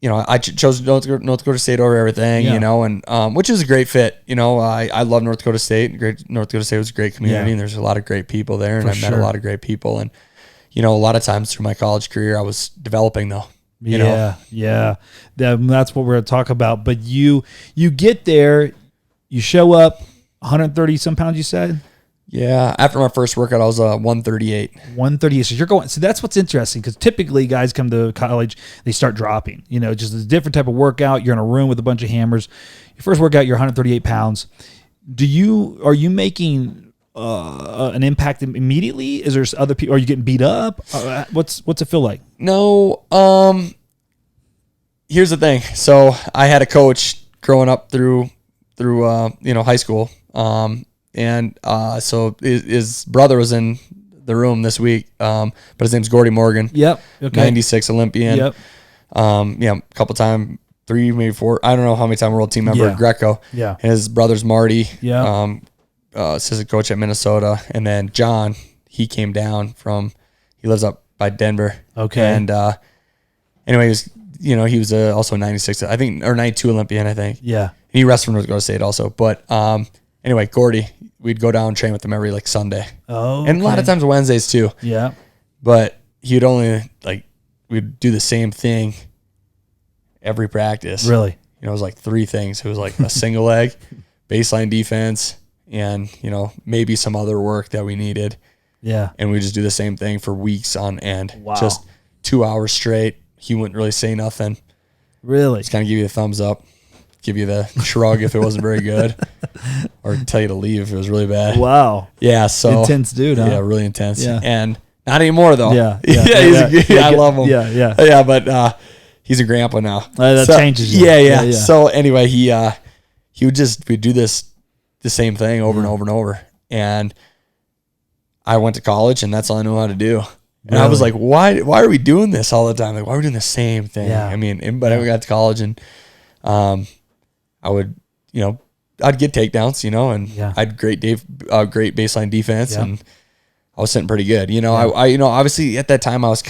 Speaker 3: I chose North Dakota State over everything, and which is a great fit. I love North Dakota State. North Dakota State was a great community, and there's a lot of great people there, and I met a lot of great people. And, a lot of times through my college career, I was developing though.
Speaker 2: Yeah. That's what we're going to talk about. But you get there, you show up, 130 some pounds, you said?
Speaker 3: Yeah, after my first workout, I was 138.
Speaker 2: 138. So you're going. So that's what's interesting, because typically guys come to college, they start dropping. Just a different type of workout. You're in a room with a bunch of hammers. Your first workout, you're 138 pounds. Are you making an impact immediately? Is there other people? Are you getting beat up? What's it feel like?
Speaker 3: No. Here's the thing. So I had a coach growing up through high school. And so his brother was in the room this week, but his name's Gordy Morgan.
Speaker 2: Yep. Okay.
Speaker 3: 96 Olympian.
Speaker 2: Yep.
Speaker 3: A couple time, 3, maybe 4. I don't know how many time world team member at Greco.
Speaker 2: Yeah.
Speaker 3: His brother's Marty.
Speaker 2: Yeah.
Speaker 3: Assistant coach at Minnesota, and then John. He came down he lives up by Denver.
Speaker 2: Okay.
Speaker 3: And anyway, he was also 96, I think, or 92 Olympian, I think.
Speaker 2: Yeah.
Speaker 3: He wrestled for North Dakota State also, but anyway, Gordy, we'd go down and train with him every Sunday.
Speaker 2: Oh, okay.
Speaker 3: And a lot of times Wednesdays too.
Speaker 2: Yeah.
Speaker 3: But he'd only we'd do the same thing every practice.
Speaker 2: Really?
Speaker 3: It was 3 things. It was a single leg, baseline defense, and maybe some other work that we needed.
Speaker 2: Yeah.
Speaker 3: And we just do the same thing for weeks on end.
Speaker 2: Wow.
Speaker 3: Just 2 hours straight. He wouldn't really say nothing.
Speaker 2: Really?
Speaker 3: Just kind of give you the thumbs up. Give you the shrug if it wasn't very good, or tell you to leave if it was really bad.
Speaker 2: Wow.
Speaker 3: Yeah. So
Speaker 2: intense dude, huh?
Speaker 3: Yeah, really intense.
Speaker 2: Yeah.
Speaker 3: And not anymore though.
Speaker 2: Yeah.
Speaker 3: I love him.
Speaker 2: Yeah.
Speaker 3: Yeah. But he's a grandpa now.
Speaker 2: That changes you.
Speaker 3: Yeah. So anyway, we'd do the same thing over and over and over. And I went to college, and that's all I knew how to do. And really? I was like, why are we doing this all the time? Why are we doing the same thing?
Speaker 2: Yeah.
Speaker 3: I mean, but I got to college, and I would, I'd get takedowns, and I had great baseline defense, and I was sitting pretty good. I obviously at that time I was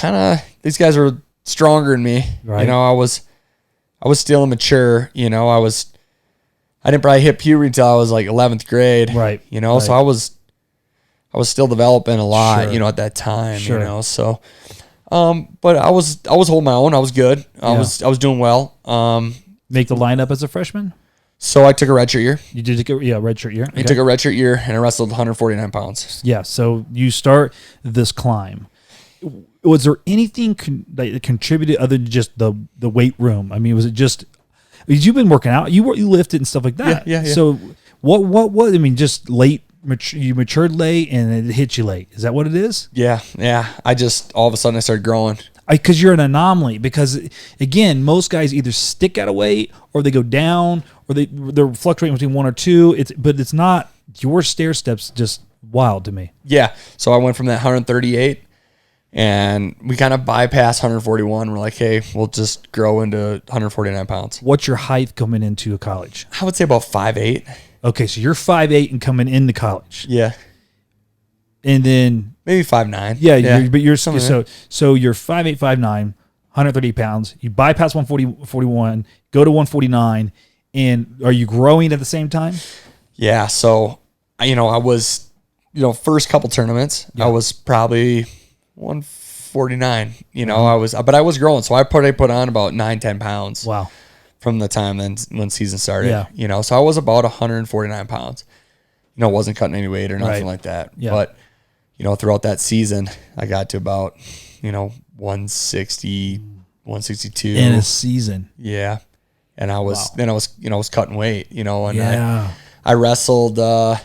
Speaker 3: these guys were stronger than me.
Speaker 2: Right.
Speaker 3: I was still immature. I didn't probably hit puberty until I was 11th grade.
Speaker 2: Right.
Speaker 3: So I was still developing a lot,
Speaker 2: Sure.
Speaker 3: At that time,
Speaker 2: Sure.
Speaker 3: so, but I was holding my own. I was good. I was doing well.
Speaker 2: Make the lineup as a freshman?
Speaker 3: So I took a redshirt year.
Speaker 2: You did take a redshirt year?
Speaker 3: I took a redshirt year, and I wrestled 149 pounds.
Speaker 2: Yeah, so you start this climb. Was there anything that contributed other than just the weight room? I mean, was it just, because you've been working out, you lifted and stuff like that.
Speaker 3: Yeah.
Speaker 2: So what, I mean, just late, you matured late and it hit you late. Is that what it is?
Speaker 3: Yeah. I just, all of a sudden I started growing.
Speaker 2: Because you're an anomaly. Because again, most guys either stick at a weight or they go down or they're fluctuating between 1 or 2. But it's not, your stair steps just wild to me.
Speaker 3: Yeah. So I went from that 138, and we kind of bypassed 141. We're like, hey, we'll just grow into 149 pounds.
Speaker 2: What's your height coming into college?
Speaker 3: I would say about 5'8".
Speaker 2: Okay, so you're 5'8" and coming into college.
Speaker 3: Yeah.
Speaker 2: And then
Speaker 3: maybe 5'9".
Speaker 2: Yeah. But you're so you're 5'8", 5'9", 130 pounds. You bypass 141, go to 149, and are you growing at the same time?
Speaker 3: Yeah. So I was first couple tournaments, I was probably 149, but I was growing. So I put on about 9-10 pounds.
Speaker 2: Wow.
Speaker 3: From the time then when season started, so I was about 149 pounds, wasn't cutting any weight or nothing like that. Yeah. But, throughout that season, I got to about, 160, 162
Speaker 2: in a season.
Speaker 3: Yeah. And I was, then I was cutting weight, and I wrestled, the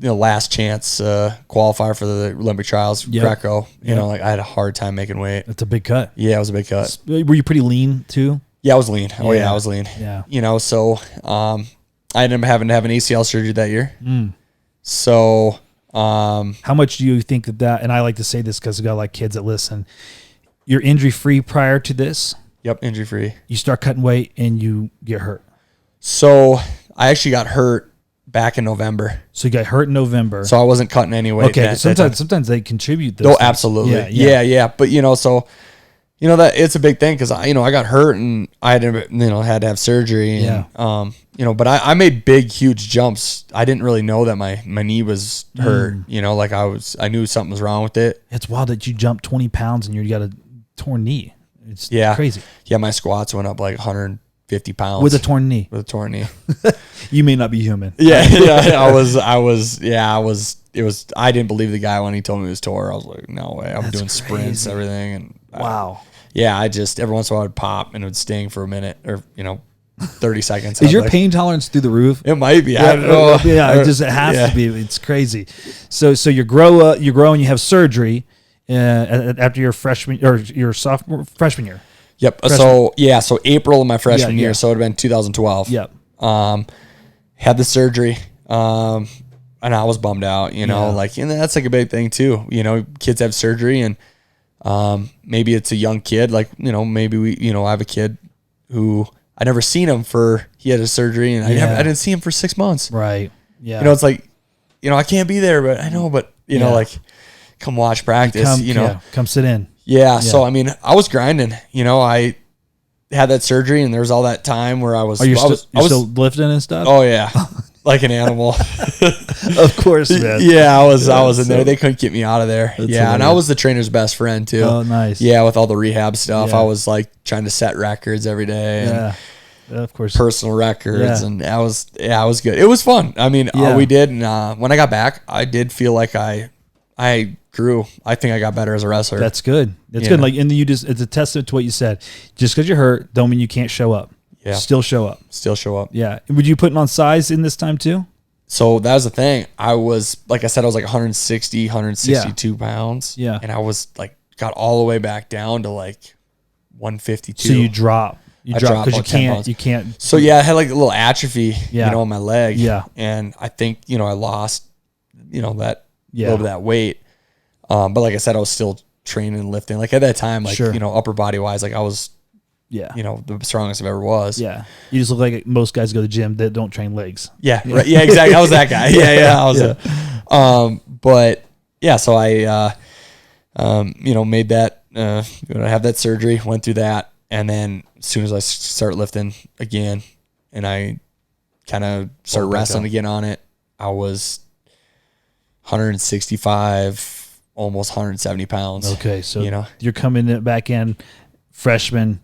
Speaker 3: last chance qualifier for the Olympic trials, Greco. I had a hard time making weight.
Speaker 2: That's a big cut.
Speaker 3: Yeah, it was a big cut.
Speaker 2: Were you pretty lean too?
Speaker 3: Yeah, I was lean. Oh yeah, I was lean.
Speaker 2: Yeah.
Speaker 3: So I ended up having to have an ACL surgery that year. So
Speaker 2: how much do you think that? And I like to say this because we got like kids that listen. You're injury free prior to this.
Speaker 3: Yep, injury free.
Speaker 2: You start cutting weight and you get hurt.
Speaker 3: So I actually got hurt back in November.
Speaker 2: So you got hurt in November.
Speaker 3: So I wasn't cutting any weight.
Speaker 2: Okay. Sometimes they contribute.
Speaker 3: Those absolutely. Yeah. But that it's a big thing because I got hurt and I had to have surgery. And, but I made big, huge jumps. I didn't really know that my knee was hurt. I knew something was wrong with it.
Speaker 2: It's wild that you jumped 20 pounds and you got a torn knee. It's crazy.
Speaker 3: Yeah. My squats went up like 150 pounds
Speaker 2: with a torn knee. You may not be human.
Speaker 3: Yeah. I didn't believe the guy when he told me it was tore. I was like, no way. I'm doing sprints, everything. And
Speaker 2: wow.
Speaker 3: I just, every once in a while I would pop and it would sting for a minute or, 30 seconds.
Speaker 2: Is your pain tolerance through the roof?
Speaker 3: It might be. I don't know.
Speaker 2: Yeah, it has to be. It's crazy. So you grow and you have surgery after your freshman or your freshman year.
Speaker 3: Yep. So April of my freshman year. So it would have been 2012.
Speaker 2: Yep.
Speaker 3: Had the surgery. And I was bummed out, and that's like a big thing too. Kids have surgery and, maybe it's a young kid, maybe I have a kid who I never seen him he had a surgery and I didn't see him for 6 months.
Speaker 2: Right. Yeah.
Speaker 3: It's like, I can't be there, but I know, but come watch practice,
Speaker 2: come sit in.
Speaker 3: Yeah. So, I was grinding, I had that surgery and there was all that time where I was,
Speaker 2: you're still lifting and stuff?
Speaker 3: Oh yeah. Like an animal.
Speaker 2: Of course, man.
Speaker 3: Yeah, I was in there. They couldn't get me out of there. Yeah, hilarious. And I was the trainer's best friend too.
Speaker 2: Oh, nice.
Speaker 3: Yeah, with all the rehab stuff. I was like trying to set records every day. And
Speaker 2: of course.
Speaker 3: Personal records. And I was good. It was fun. We did. And when I got back, I did feel like I grew. I think I got better as a wrestler.
Speaker 2: That's good. That's good. It's a testament to what you said. Just because you're hurt, don't mean you can't show up.
Speaker 3: Yeah.
Speaker 2: Still show up. Yeah. Would you putting on size in this time too?
Speaker 3: So that was the thing. I was, like I said, I was like 160, 162 pounds.
Speaker 2: Yeah.
Speaker 3: And I was like, got all the way back down to like 152.
Speaker 2: So you drop. You drop because you can't.
Speaker 3: So I had like a little atrophy, in my leg.
Speaker 2: Yeah.
Speaker 3: And I think, I lost, that little bit of that weight. But like I said, I was still training and lifting. Like at that time, upper body wise, like I was, the strongest I've ever was.
Speaker 2: Yeah. You just look like most guys go to the gym that don't train legs.
Speaker 3: Yeah. Right. Yeah, exactly. I was that guy. Yeah. I was but yeah, so I, made that, I have that surgery, went through that. And then as soon as I start lifting again and I kind of started wrestling again on it, I was 165, almost 170 pounds.
Speaker 2: Okay. So, you're coming back in freshman,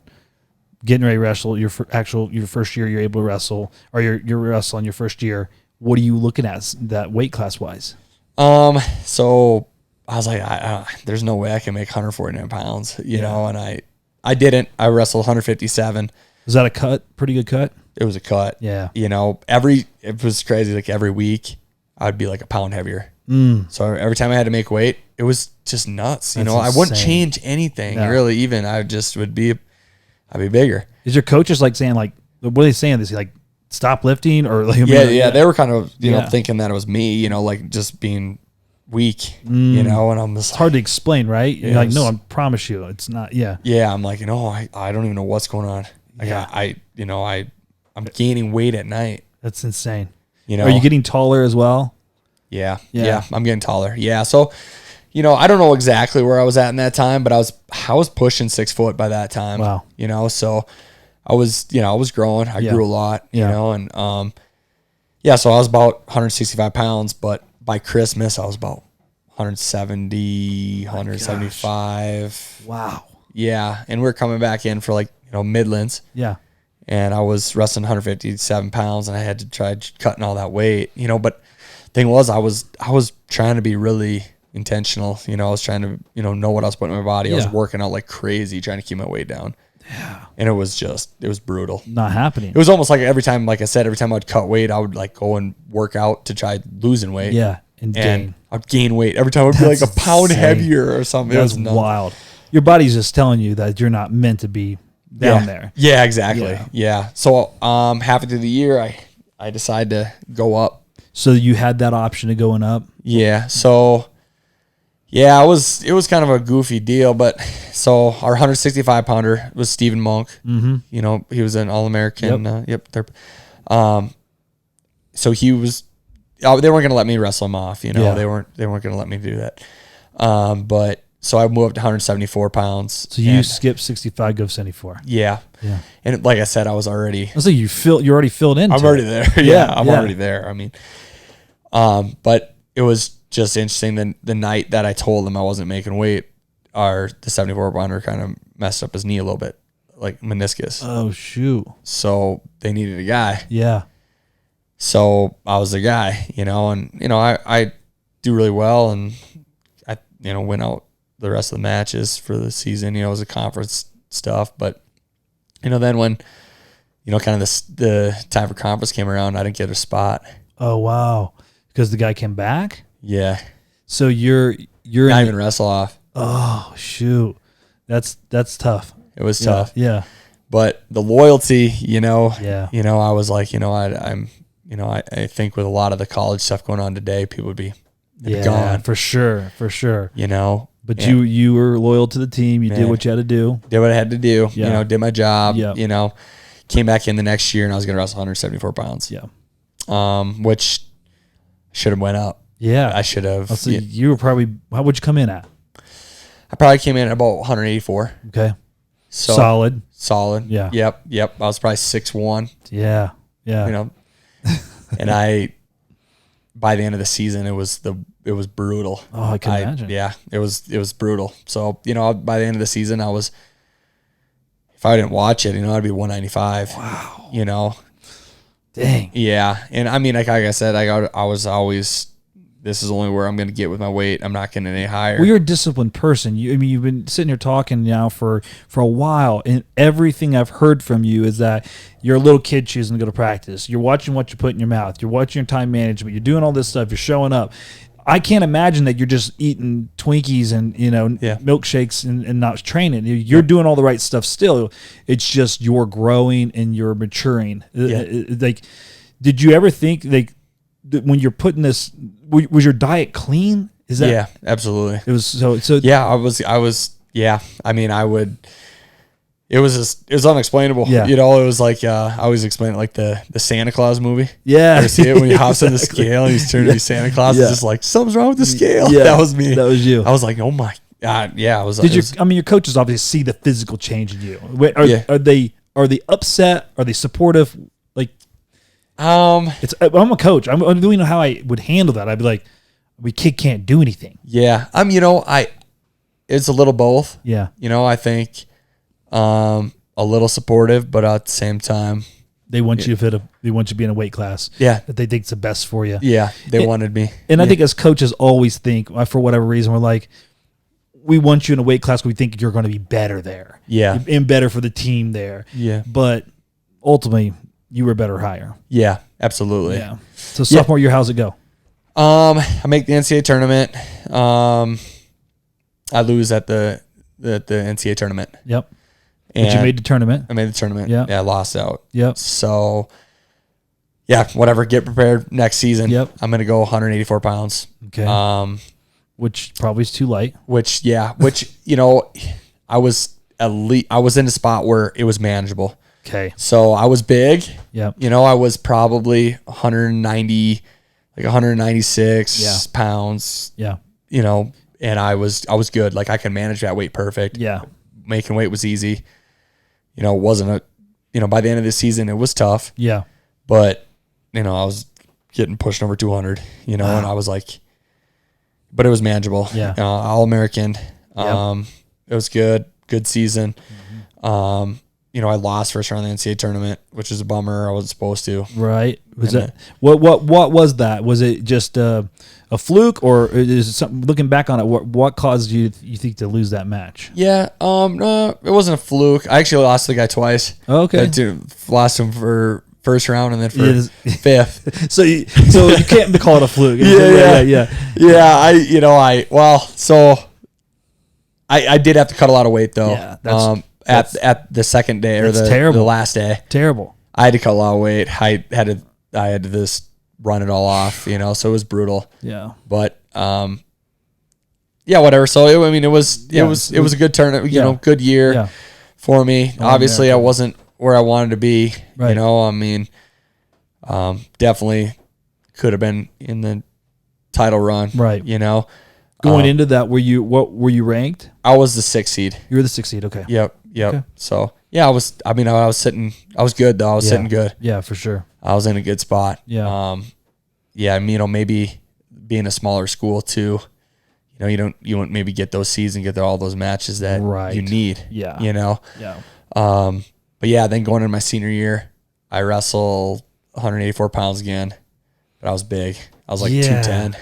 Speaker 2: getting ready to wrestle your first year, you're able to wrestle, or you're wrestling your first year. What are you looking at that weight class wise?
Speaker 3: So I was like, there's no way I can make 149 pounds, and I didn't. I wrestled 157.
Speaker 2: Was that a cut? Pretty good cut?
Speaker 3: It was a cut.
Speaker 2: Yeah.
Speaker 3: It was crazy. Like every week I would be like a pound heavier. So every time I had to make weight, it was just nuts.
Speaker 2: That's
Speaker 3: I wouldn't change anything really. Even I just would be, I'd be bigger.
Speaker 2: Is your coaches like saying like, what are they saying? Is he like stop lifting or like?
Speaker 3: They were kind of thinking that it was me. Like just being weak. And I'm just.
Speaker 2: It's hard to explain, right? You're like, no, I promise you, it's not. Yeah.
Speaker 3: Yeah, I'm like, I don't even know what's going on. I'm gaining weight at night.
Speaker 2: That's insane. Are you getting taller as well?
Speaker 3: Yeah, I'm getting taller. Yeah, so. I don't know exactly where I was at in that time, but I was pushing 6 foot by that time.
Speaker 2: Wow.
Speaker 3: So I was growing. I grew a lot, and Yeah, so I was about 165 pounds, but by Christmas I was about 170, 175.
Speaker 2: Wow.
Speaker 3: Yeah, and we're coming back in for like, Midlands.
Speaker 2: Yeah.
Speaker 3: And I was wrestling 157 pounds, and I had to try cutting all that weight, but thing was, I was trying to be really intentional. I was trying to, know what I was putting in my body. I was working out like crazy, trying to keep my weight down.
Speaker 2: Yeah.
Speaker 3: And it was brutal.
Speaker 2: Not happening.
Speaker 3: It was almost like every time, like I said, every time I'd cut weight, I would like go and work out to try losing weight.
Speaker 2: Yeah. And
Speaker 3: I'd gain weight. Every time I'd be like a pound heavier or something.
Speaker 2: That's wild. Your body's just telling you that you're not meant to be down there.
Speaker 3: Yeah, exactly. Yeah. So halfway through the year, I decided to go up.
Speaker 2: So you had that option of going up?
Speaker 3: Yeah. So yeah, it was kind of a goofy deal, but so our 165 pounder was Stephen Monk.
Speaker 2: Mm-hmm.
Speaker 3: He was an All-American. So he was. They weren't going to let me wrestle him off. They weren't going to let me do that. But so I moved up to 174 pounds.
Speaker 2: So you skip 65, go 74.
Speaker 3: Yeah.
Speaker 2: Yeah.
Speaker 3: And like I said, I was already.
Speaker 2: So you're already filled in.
Speaker 3: I'm already there. I'm already there. I mean, but it was just interesting. The night that I told him I wasn't making weight, the 74 pounder kind of messed up his knee a little bit, like meniscus.
Speaker 2: Oh shoot!
Speaker 3: So they needed a guy.
Speaker 2: Yeah.
Speaker 3: So I was the guy, and I do really well, and I went out the rest of the matches for the season. It was a conference stuff, but then when kind of the time for conference came around, I didn't get a spot.
Speaker 2: Oh wow! Because the guy came back.
Speaker 3: Yeah.
Speaker 2: So you're
Speaker 3: not even wrestle off.
Speaker 2: Oh shoot, that's tough.
Speaker 3: It was tough.
Speaker 2: Yeah.
Speaker 3: But the loyalty,
Speaker 2: Yeah.
Speaker 3: I was like, I think with a lot of the college stuff going on today, people would be gone.
Speaker 2: For sure. But you were loyal to the team. You did what you had to do.
Speaker 3: Did what I had to do.
Speaker 2: Yeah.
Speaker 3: Did my job.
Speaker 2: Yeah.
Speaker 3: Came back in the next year and I was going to wrestle 174 pounds.
Speaker 2: Yeah.
Speaker 3: Which should have went up.
Speaker 2: Yeah.
Speaker 3: I should have.
Speaker 2: So you were probably, how would you come in at?
Speaker 3: I probably came in at about 184.
Speaker 2: Okay.
Speaker 3: So Solid.
Speaker 2: Yeah.
Speaker 3: Yep. I was probably 6'1".
Speaker 2: Yeah.
Speaker 3: And by the end of the season, it was brutal.
Speaker 2: Oh, I can imagine.
Speaker 3: Yeah, it was brutal. So, by the end of the season, if I didn't watch it, I'd be 195.
Speaker 2: Wow. Dang.
Speaker 3: Yeah. And I mean, like I said, I was always, this is only where I'm going to get with my weight. I'm not getting any higher.
Speaker 2: Well, you're a disciplined person. You've been sitting here talking now for a while, and everything I've heard from you is that you're a little kid choosing to go to practice. You're watching what you put in your mouth. You're watching your time management. You're doing all this stuff. You're showing up. I can't imagine that you're just eating Twinkies and milkshakes and not training. You're doing all the right stuff still. It's just you're growing and you're maturing. Like, did you ever think when you're putting this, was your diet clean? Is that?
Speaker 3: Yeah, absolutely.
Speaker 2: It was so.
Speaker 3: Yeah, I was. Yeah, I mean, I would. It was unexplainable.
Speaker 2: Yeah.
Speaker 3: It was like I always explain it like the Santa Claus movie.
Speaker 2: Yeah.
Speaker 3: You see it when he hops on the scale and he's turning to be Santa Claus. It's just like something's wrong with the scale.
Speaker 2: Yeah.
Speaker 3: That was me.
Speaker 2: That was you.
Speaker 3: I was like, oh my God. Yeah. I was.
Speaker 2: Your coaches obviously see the physical change in you. Are they upset? Are they supportive? Like, I'm a coach. I don't even know how I would handle that. I'd be like, we kid can't do anything.
Speaker 3: Yeah. It's a little both.
Speaker 2: Yeah.
Speaker 3: I think. A little supportive, but at the same time,
Speaker 2: they want you to be in a weight class.
Speaker 3: Yeah,
Speaker 2: that they think's the best for you.
Speaker 3: Yeah, they wanted me,
Speaker 2: and I think as coaches always think for whatever reason we're like, we want you in a weight class. We think you're going to be better there.
Speaker 3: Yeah,
Speaker 2: and better for the team there.
Speaker 3: Yeah,
Speaker 2: but ultimately you were better higher.
Speaker 3: Yeah, absolutely.
Speaker 2: Yeah. So sophomore year, how's it go?
Speaker 3: I make the NCAA tournament. I lose at the NCAA tournament.
Speaker 2: Yep. But you made the tournament.
Speaker 3: I made the tournament.
Speaker 2: Yeah.
Speaker 3: Yeah, I lost out.
Speaker 2: Yep.
Speaker 3: So, yeah, whatever. Get prepared next season.
Speaker 2: Yep.
Speaker 3: I'm going to go 184 pounds.
Speaker 2: Okay. Which probably is too light.
Speaker 3: Which, I was I was in a spot where it was manageable.
Speaker 2: Okay.
Speaker 3: So I was big.
Speaker 2: Yeah.
Speaker 3: I was probably 190, like 196 pounds.
Speaker 2: Yeah.
Speaker 3: And I was good. Like I could manage that weight perfect.
Speaker 2: Yeah.
Speaker 3: Making weight was easy. It wasn't by the end of the season, it was tough.
Speaker 2: Yeah.
Speaker 3: But, I was getting pushed over 200, you know,
Speaker 2: Wow.
Speaker 3: and I was like, but it was manageable.
Speaker 2: Yeah.
Speaker 3: All-American.
Speaker 2: Yep.
Speaker 3: It was good season. You know, I lost first round of the NCAA tournament, which is a bummer. I wasn't supposed to.
Speaker 2: Right. Was
Speaker 3: And
Speaker 2: that what was that? Was it just a fluke, or is it something? Looking back on it, what caused you think to lose that match?
Speaker 3: Yeah. No, it wasn't a fluke. I actually lost the guy twice.
Speaker 2: Okay.
Speaker 3: I lost him for first round and then for
Speaker 2: Yes.
Speaker 3: fifth.
Speaker 2: So you can't call it a fluke.
Speaker 3: Yeah. I did have to cut a lot of weight though.
Speaker 2: Yeah, that's
Speaker 3: at the second day or the last day.
Speaker 2: Terrible.
Speaker 3: I had to cut a lot of weight. I had to just run it all off, you know, so it was brutal.
Speaker 2: Yeah.
Speaker 3: But yeah, whatever. So it was a good tournament, you know, good year for me. Obviously I wasn't where I wanted to be,
Speaker 2: Right.
Speaker 3: you know. I mean, definitely could have been in the title run,
Speaker 2: Right.
Speaker 3: you know.
Speaker 2: Going into that, were you ranked?
Speaker 3: I was the 6th seed.
Speaker 2: You were the 6th seed. Okay.
Speaker 3: Yep.
Speaker 2: Okay.
Speaker 3: So yeah, I was good though. I was sitting good.
Speaker 2: Yeah, for sure.
Speaker 3: I was in a good spot.
Speaker 2: Yeah.
Speaker 3: Yeah. You know, maybe being a smaller school too, you know, you won't maybe get those seeds and get all those matches that you need.
Speaker 2: Yeah.
Speaker 3: You know?
Speaker 2: Yeah.
Speaker 3: But yeah, then going into my senior year, I wrestled 184 pounds again, but I was big. I was like 210.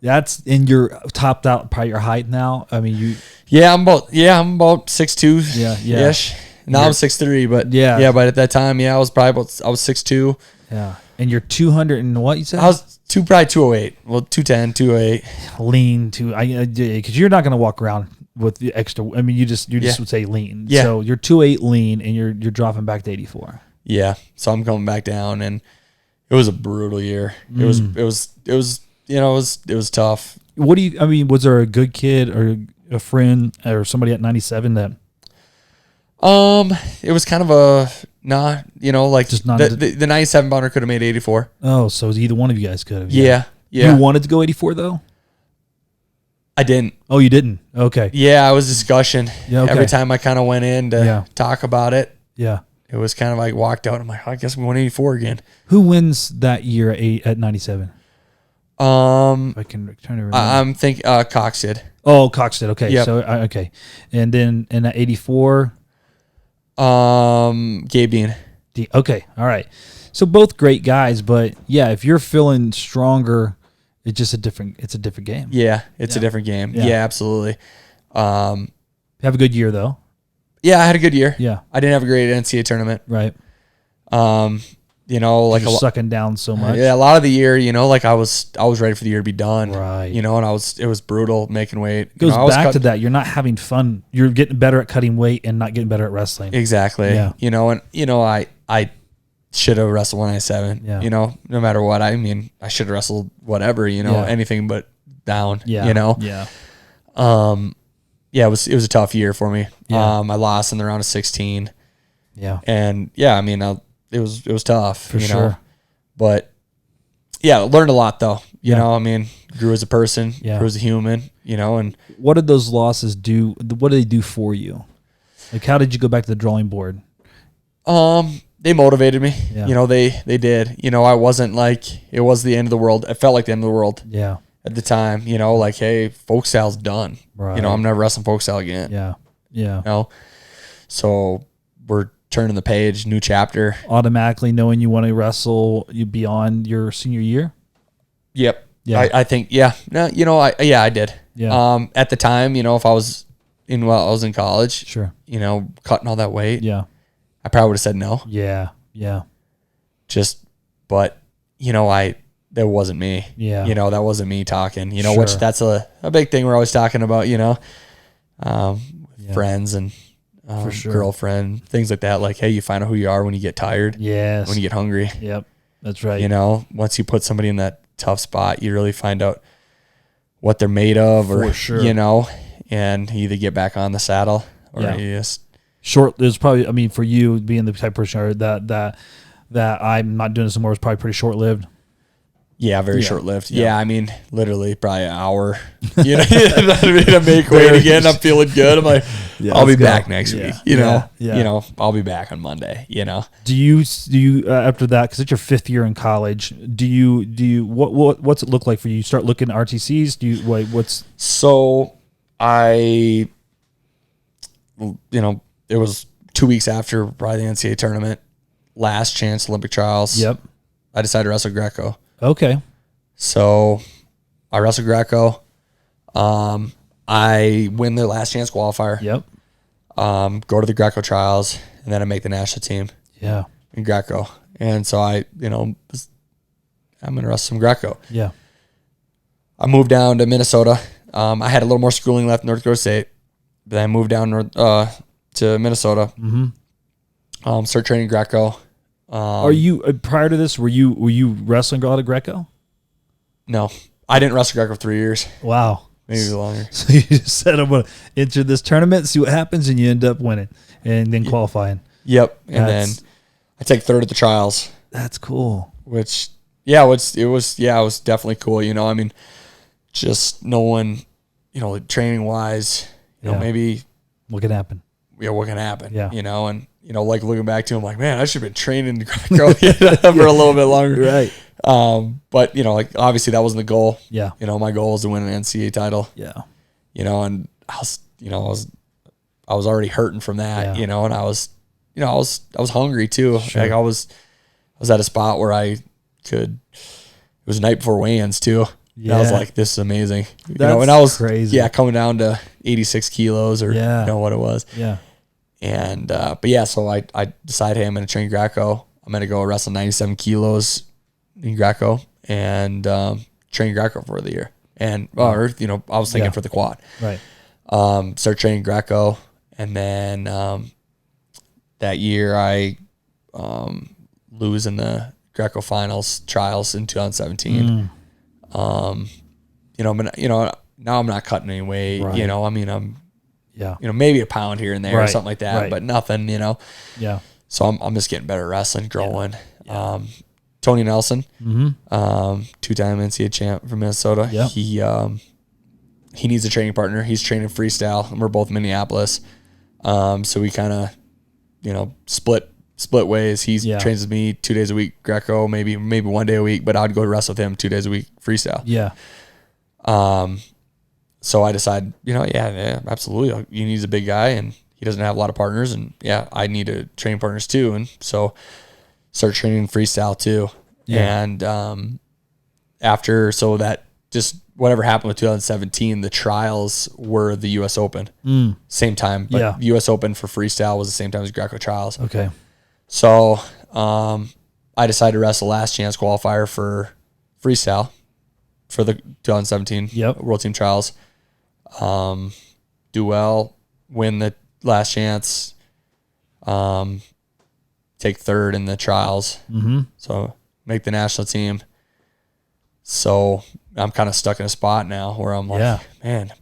Speaker 2: That's and you're topped out by your height now. I mean,
Speaker 3: I'm about 6'2".
Speaker 2: Yeah.
Speaker 3: Ish. Now I'm 6'3", but but at that time, I was 6'2".
Speaker 2: Yeah. And you're 200 and what you said?
Speaker 3: I was probably 208. Well, 210, 208.
Speaker 2: Lean because you're not going to walk around with the extra. I mean, you just would say lean.
Speaker 3: Yeah.
Speaker 2: So you're 208 lean and you're dropping back to 84.
Speaker 3: Yeah. So I'm coming back down, and it was a brutal year. It was tough.
Speaker 2: Was there a good kid or a friend or somebody at 97 that?
Speaker 3: It was kind of just not the 97 pounder could have made 84.
Speaker 2: Oh, so either one of you guys could have.
Speaker 3: Yeah.
Speaker 2: You wanted to go 84 though?
Speaker 3: I didn't.
Speaker 2: Oh, you didn't? Okay.
Speaker 3: Yeah, it was discussion.
Speaker 2: Yeah, okay.
Speaker 3: Every time I kind of went in to talk about it,
Speaker 2: yeah,
Speaker 3: it was kind of like walked out. I'm like, I guess we won 84 again.
Speaker 2: Who wins that year at 97? If I can try to remember.
Speaker 3: I'm thinking Cox did.
Speaker 2: Oh, Cox did. Okay.
Speaker 3: Yep.
Speaker 2: So okay, and then in that 84,
Speaker 3: Gabe Dean.
Speaker 2: Okay. All right. So both great guys, but yeah, if you're feeling stronger, it's just a different game.
Speaker 3: Yeah, it's a different game. Yeah, absolutely.
Speaker 2: Have a good year though.
Speaker 3: Yeah, I had a good year.
Speaker 2: Yeah.
Speaker 3: I didn't have a great NCAA tournament.
Speaker 2: Right.
Speaker 3: You know, like
Speaker 2: you're sucking down so much.
Speaker 3: Yeah, a lot of the year, you know, like I was ready for the year to be done.
Speaker 2: Right.
Speaker 3: You know, and it was brutal making weight.
Speaker 2: It goes back to that. You're not having fun. You're getting better at cutting weight and not getting better at wrestling.
Speaker 3: Exactly.
Speaker 2: Yeah.
Speaker 3: You know, and you know, I should have wrestled 197.
Speaker 2: Yeah.
Speaker 3: You know, no matter what. I mean, I should have wrestled whatever, you know, anything but down.
Speaker 2: Yeah.
Speaker 3: You know?
Speaker 2: Yeah.
Speaker 3: Yeah, it was a tough year for me.
Speaker 2: Yeah.
Speaker 3: I lost in the round of 16.
Speaker 2: Yeah.
Speaker 3: And yeah, I mean, it was tough.
Speaker 2: For
Speaker 3: you
Speaker 2: sure.
Speaker 3: know? But yeah, learned a lot though. You know, I mean, grew as a person, grew as a human, you know, and
Speaker 2: what did those losses do? What did they do for you? Like, how did you go back to the drawing board?
Speaker 3: They motivated me.
Speaker 2: Yeah.
Speaker 3: You know, they did. You know, I wasn't like it was the end of the world. It felt like the end of the world.
Speaker 2: Yeah.
Speaker 3: At the time, you know, like, hey, folk style's done.
Speaker 2: Right.
Speaker 3: You know, I'm never wrestling folk style again.
Speaker 2: Yeah. Yeah.
Speaker 3: You know, so we're turning the page, new chapter.
Speaker 2: Automatically knowing you want to wrestle you beyond your senior year.
Speaker 3: Yep.
Speaker 2: Yeah.
Speaker 3: I think. Yeah. No. You know. I did.
Speaker 2: Yeah.
Speaker 3: At the time, you know, if I was in college.
Speaker 2: Sure.
Speaker 3: You know, cutting all that weight.
Speaker 2: Yeah.
Speaker 3: I probably would have said no.
Speaker 2: Yeah. Yeah.
Speaker 3: But you know, that wasn't me.
Speaker 2: Yeah.
Speaker 3: You know, that wasn't me talking. You know,
Speaker 2: Sure.
Speaker 3: which that's a big thing we're always talking about. You know, friends and.
Speaker 2: For sure.
Speaker 3: Girlfriend, things like that. Like, hey, you find out who you are when you get tired.
Speaker 2: Yes.
Speaker 3: When you get hungry.
Speaker 2: Yep. That's right.
Speaker 3: You know, once you put somebody in that tough spot, you really find out what they're made of, or,
Speaker 2: For sure.
Speaker 3: you know, and you either get back on the saddle or you just.
Speaker 2: There's probably, I mean, for you being the type of person that I'm not doing this anymore is probably pretty short lived.
Speaker 3: Yeah, very short-lived.
Speaker 2: Yeah.
Speaker 3: Yeah, I mean, literally probably an hour. You know, to make weight again. I'm feeling good. I'm like, I'll be back next week. You know, I'll be back on Monday. You know.
Speaker 2: Do you after that? Because it's your 5th year in college. Do you what's it look like for you? You start looking at RTCs. Do you what's
Speaker 3: so I. You know, it was 2 weeks after probably the NCAA tournament, last chance Olympic trials.
Speaker 2: Yep.
Speaker 3: I decided to wrestle Greco.
Speaker 2: Okay.
Speaker 3: So I wrestled Greco. I win the last chance qualifier.
Speaker 2: Yep.
Speaker 3: Go to the Greco trials, and then I make the national team.
Speaker 2: Yeah.
Speaker 3: In Greco. And so I'm going to wrestle some Greco.
Speaker 2: Yeah.
Speaker 3: I moved down to Minnesota. I had a little more schooling left in North Dakota State. Then I moved down to Minnesota.
Speaker 2: Mm-hmm.
Speaker 3: Start training Greco.
Speaker 2: Are you prior to this? Were you wrestling a lot of Greco?
Speaker 3: No, I didn't wrestle Greco for 3 years.
Speaker 2: Wow,
Speaker 3: maybe longer.
Speaker 2: So you just said I'm gonna enter this tournament, see what happens, and you end up winning and then qualifying.
Speaker 3: Yep, and then I take 3rd at the trials.
Speaker 2: That's cool.
Speaker 3: Which it was definitely cool. You know, I mean, just knowing, training wise. Maybe
Speaker 2: what can happen.
Speaker 3: Yeah, what can happen.
Speaker 2: Yeah.
Speaker 3: And like looking back to him, like, man, I should have been training Greco for a little bit longer.
Speaker 2: Right.
Speaker 3: But like obviously that wasn't the goal.
Speaker 2: Yeah.
Speaker 3: My goal is to win an NCAA title.
Speaker 2: Yeah.
Speaker 3: And I was already hurting from that.
Speaker 2: Yeah.
Speaker 3: And I was hungry too.
Speaker 2: Sure.
Speaker 3: Like I was at a spot where I could. It was the night before weigh-ins too. Yeah. And I was like, this is amazing.
Speaker 2: That's
Speaker 3: and I was
Speaker 2: crazy.
Speaker 3: Yeah, coming down to 86 kilos or what it was.
Speaker 2: Yeah.
Speaker 3: And so I decided, hey, I'm going to train Greco. I'm going to go wrestle 97 kilos in Greco and train Greco for the year. And I was thinking for the quad.
Speaker 2: Right.
Speaker 3: Start training Greco, and then that year I lose in the Greco finals trials in 2017. Now I'm not cutting any weight.
Speaker 2: Right.
Speaker 3: I'm
Speaker 2: Yeah.
Speaker 3: Maybe a pound here and there or something like that,
Speaker 2: right.
Speaker 3: but nothing,
Speaker 2: Yeah.
Speaker 3: So I'm just getting better at wrestling, growing. Yeah. Tony Nelson, 2-time NCAA champ from Minnesota.
Speaker 2: Yeah.
Speaker 3: He needs a training partner. He's training freestyle, and we're both Minneapolis. So we kind of, split ways. He trains with me 2 days a week, Greco, maybe 1 day a week, but I'd go wrestle with him 2 days a week, freestyle.
Speaker 2: Yeah.
Speaker 3: So I decided, yeah, absolutely. He needs a big guy, and he doesn't have a lot of partners, and I need to train partners too. And so started training freestyle too. Yeah. And that just whatever happened with 2017, the trials were the U.S. Open, same time. But U.S. Open for freestyle was the same time as Greco trials.
Speaker 2: Okay.
Speaker 3: So I decided to wrestle last chance qualifier for freestyle for the 2017 World Team Trials. Do well, win the last chance, take 3rd in the trials. Mm-hmm. So make the national team. So I'm kind of stuck in a spot now where I'm like, man,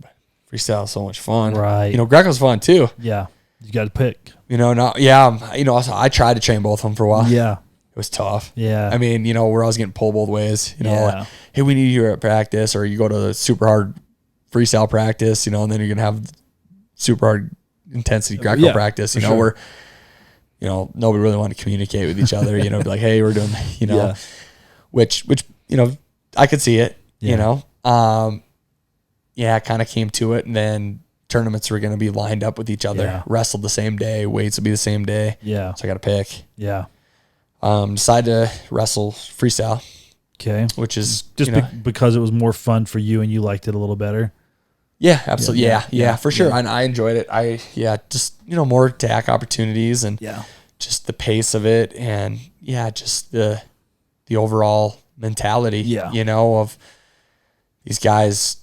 Speaker 3: freestyle is so much fun.
Speaker 2: Right.
Speaker 3: Greco's fun too.
Speaker 2: Yeah. You got to pick.
Speaker 3: I tried to train both of them for a while.
Speaker 2: Yeah.
Speaker 3: It was tough.
Speaker 2: Yeah.
Speaker 3: I mean, where I was getting pulled both ways, like, hey, we need you at practice, or you go to the super hard freestyle practice, and then you're going to have super hard intensity Greco practice, where, nobody really wanted to communicate with each other, be like, hey, we're doing, which, I could see it, kind of came to it, and then tournaments were going to be lined up with each other, wrestled the same day, weights would be the same day. Yeah. So I got to pick.
Speaker 2: Yeah.
Speaker 3: Decided to wrestle freestyle.
Speaker 2: Okay.
Speaker 3: Which is
Speaker 2: just because it was more fun for you and you liked it a little better.
Speaker 3: Yeah, absolutely. Yeah, for sure. And I enjoyed it. Just, more attack opportunities and just the pace of it, and just the overall mentality, of these guys,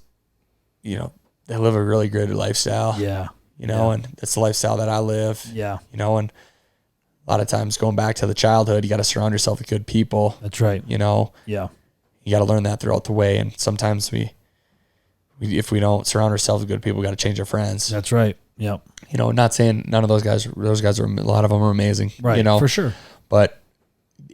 Speaker 3: they live a really good lifestyle. Yeah. And that's the lifestyle that I live. Yeah. And a lot of times going back to the childhood, you got to surround yourself with good people.
Speaker 2: That's right.
Speaker 3: Yeah. You got to learn that throughout the way. And sometimes if we don't surround ourselves with good people, we got to change our friends.
Speaker 2: That's right. Yep.
Speaker 3: Not saying none of those guys are, a lot of them are amazing.
Speaker 2: Right. For sure.
Speaker 3: But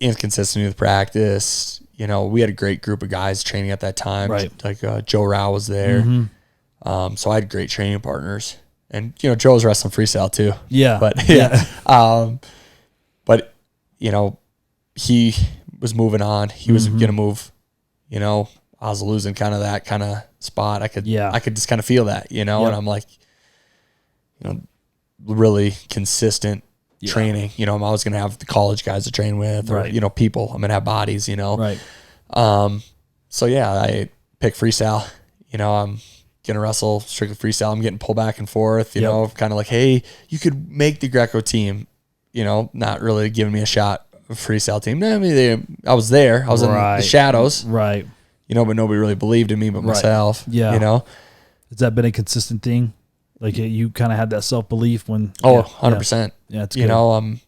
Speaker 3: inconsistency with practice, we had a great group of guys training at that time.
Speaker 2: Right.
Speaker 3: Like Joe Rao was there. Mm-hmm. So I had great training partners. And, Joe's wrestling freestyle too.
Speaker 2: Yeah.
Speaker 3: But, yeah. But, he was moving on. He was going to move, I was losing kind of that kind of spot. I could just kind of feel that, and I'm like, really consistent training. I'm always going to have the college guys to train with, or, people. I'm going to have bodies,
Speaker 2: Right.
Speaker 3: So yeah, I pick freestyle. I'm gonna wrestle strictly freestyle. I'm getting pulled back and forth. Kind of like, hey, you could make the Greco team. Not really giving me a shot. A freestyle team. I mean, I was there. I was in the shadows.
Speaker 2: Right.
Speaker 3: But nobody really believed in me but myself. Yeah.
Speaker 2: Has that been a consistent thing? Like you kind of had that self belief when.
Speaker 3: 100%.
Speaker 2: Yeah, it's good.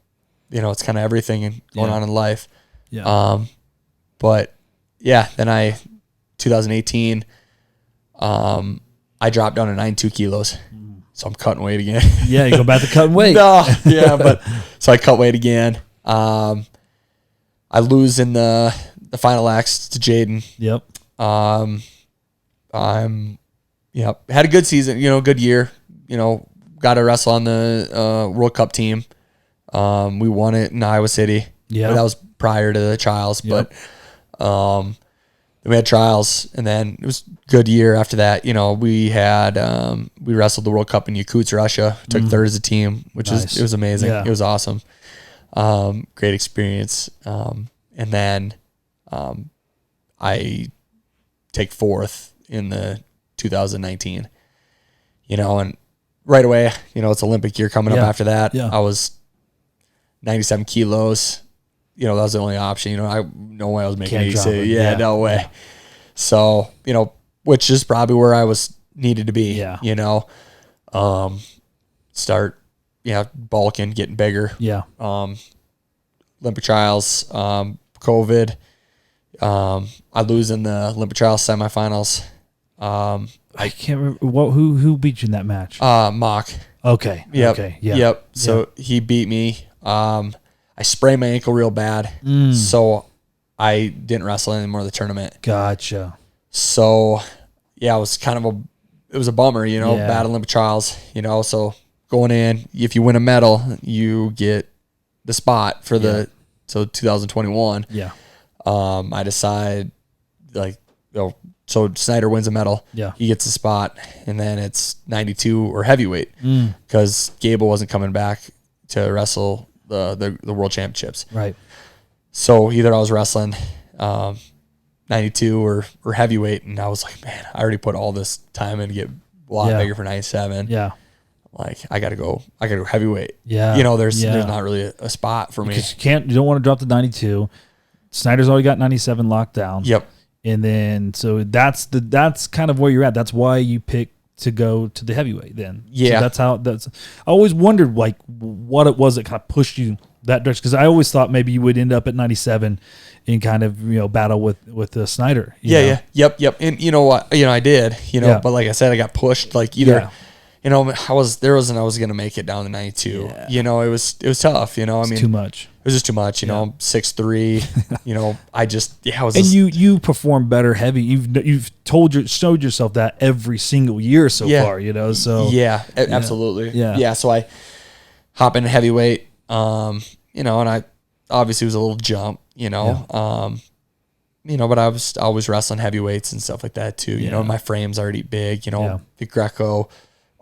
Speaker 3: It's kind of everything going on in life.
Speaker 2: Yeah.
Speaker 3: But yeah, then 2018, I dropped down to 92 kilos. So I'm cutting weight again.
Speaker 2: Yeah, you go back to cutting weight.
Speaker 3: No, yeah, but so I cut weight again. I lose in the final acts to Jaden.
Speaker 2: Yep.
Speaker 3: Had a good season, good year. Got to wrestle on the World Cup team. We won it in Iowa City. Yeah, but that was prior to the trials. Yep. But then we had trials, and then it was a good year after that. We had we wrestled the World Cup in Yakutsk, Russia. Took third as a team, which it was amazing. Yeah. It was awesome. Great experience. And then I take fourth in the 2019. And right away, it's Olympic year coming up after that. Yeah. I was 97 kilos. That was the only option. No way I was making 86. Yeah, no way. So, which is probably where I was needed to be. Yeah. Start, bulking, getting bigger. Yeah. Olympic trials, COVID. I lose in the Olympic trials semifinals.
Speaker 2: I can't remember who beat you in that match.
Speaker 3: Mock.
Speaker 2: Okay.
Speaker 3: Yep.
Speaker 2: Okay. Yeah.
Speaker 3: Yep. So he beat me. I sprained my ankle real bad, so I didn't wrestle anymore in the tournament.
Speaker 2: Gotcha.
Speaker 3: So, it was it was a bummer, bad Olympic trials, so going in, if you win a medal, you get the spot for 2021. Yeah. I decide so Snyder wins a medal. Yeah. He gets the spot, and then it's 92 or heavyweight because Gable wasn't coming back to wrestle the world championships. Right. So either I was wrestling 92 or heavyweight, and I was like, man, I already put all this time in to get a lot bigger for 97. Yeah. Like I gotta go heavyweight. Yeah. There's not really a spot for me.
Speaker 2: Because you don't want to drop to 92. Snyder's already got 97 locked down. Yep. And then so that's kind of where you're at. That's why you pick to go to the heavyweight then. Yeah. So I always wondered like what it was that kind of pushed you that direction, because I always thought maybe you would end up at 97 and kind of battle with Snyder.
Speaker 3: Yeah. Yep. And you know what? I did. But like I said, I got pushed like either. Yeah. I was gonna make it down to 92. Yeah. It was tough. Too much. It was just too much. I'm 6'3". I was.
Speaker 2: And you perform better heavy. You've showed yourself that every single year so far. So
Speaker 3: absolutely. Yeah. So I hop into heavyweight. And I obviously was a little jump. But I was always wrestling heavyweights and stuff like that too. My frame's already big. The Greco.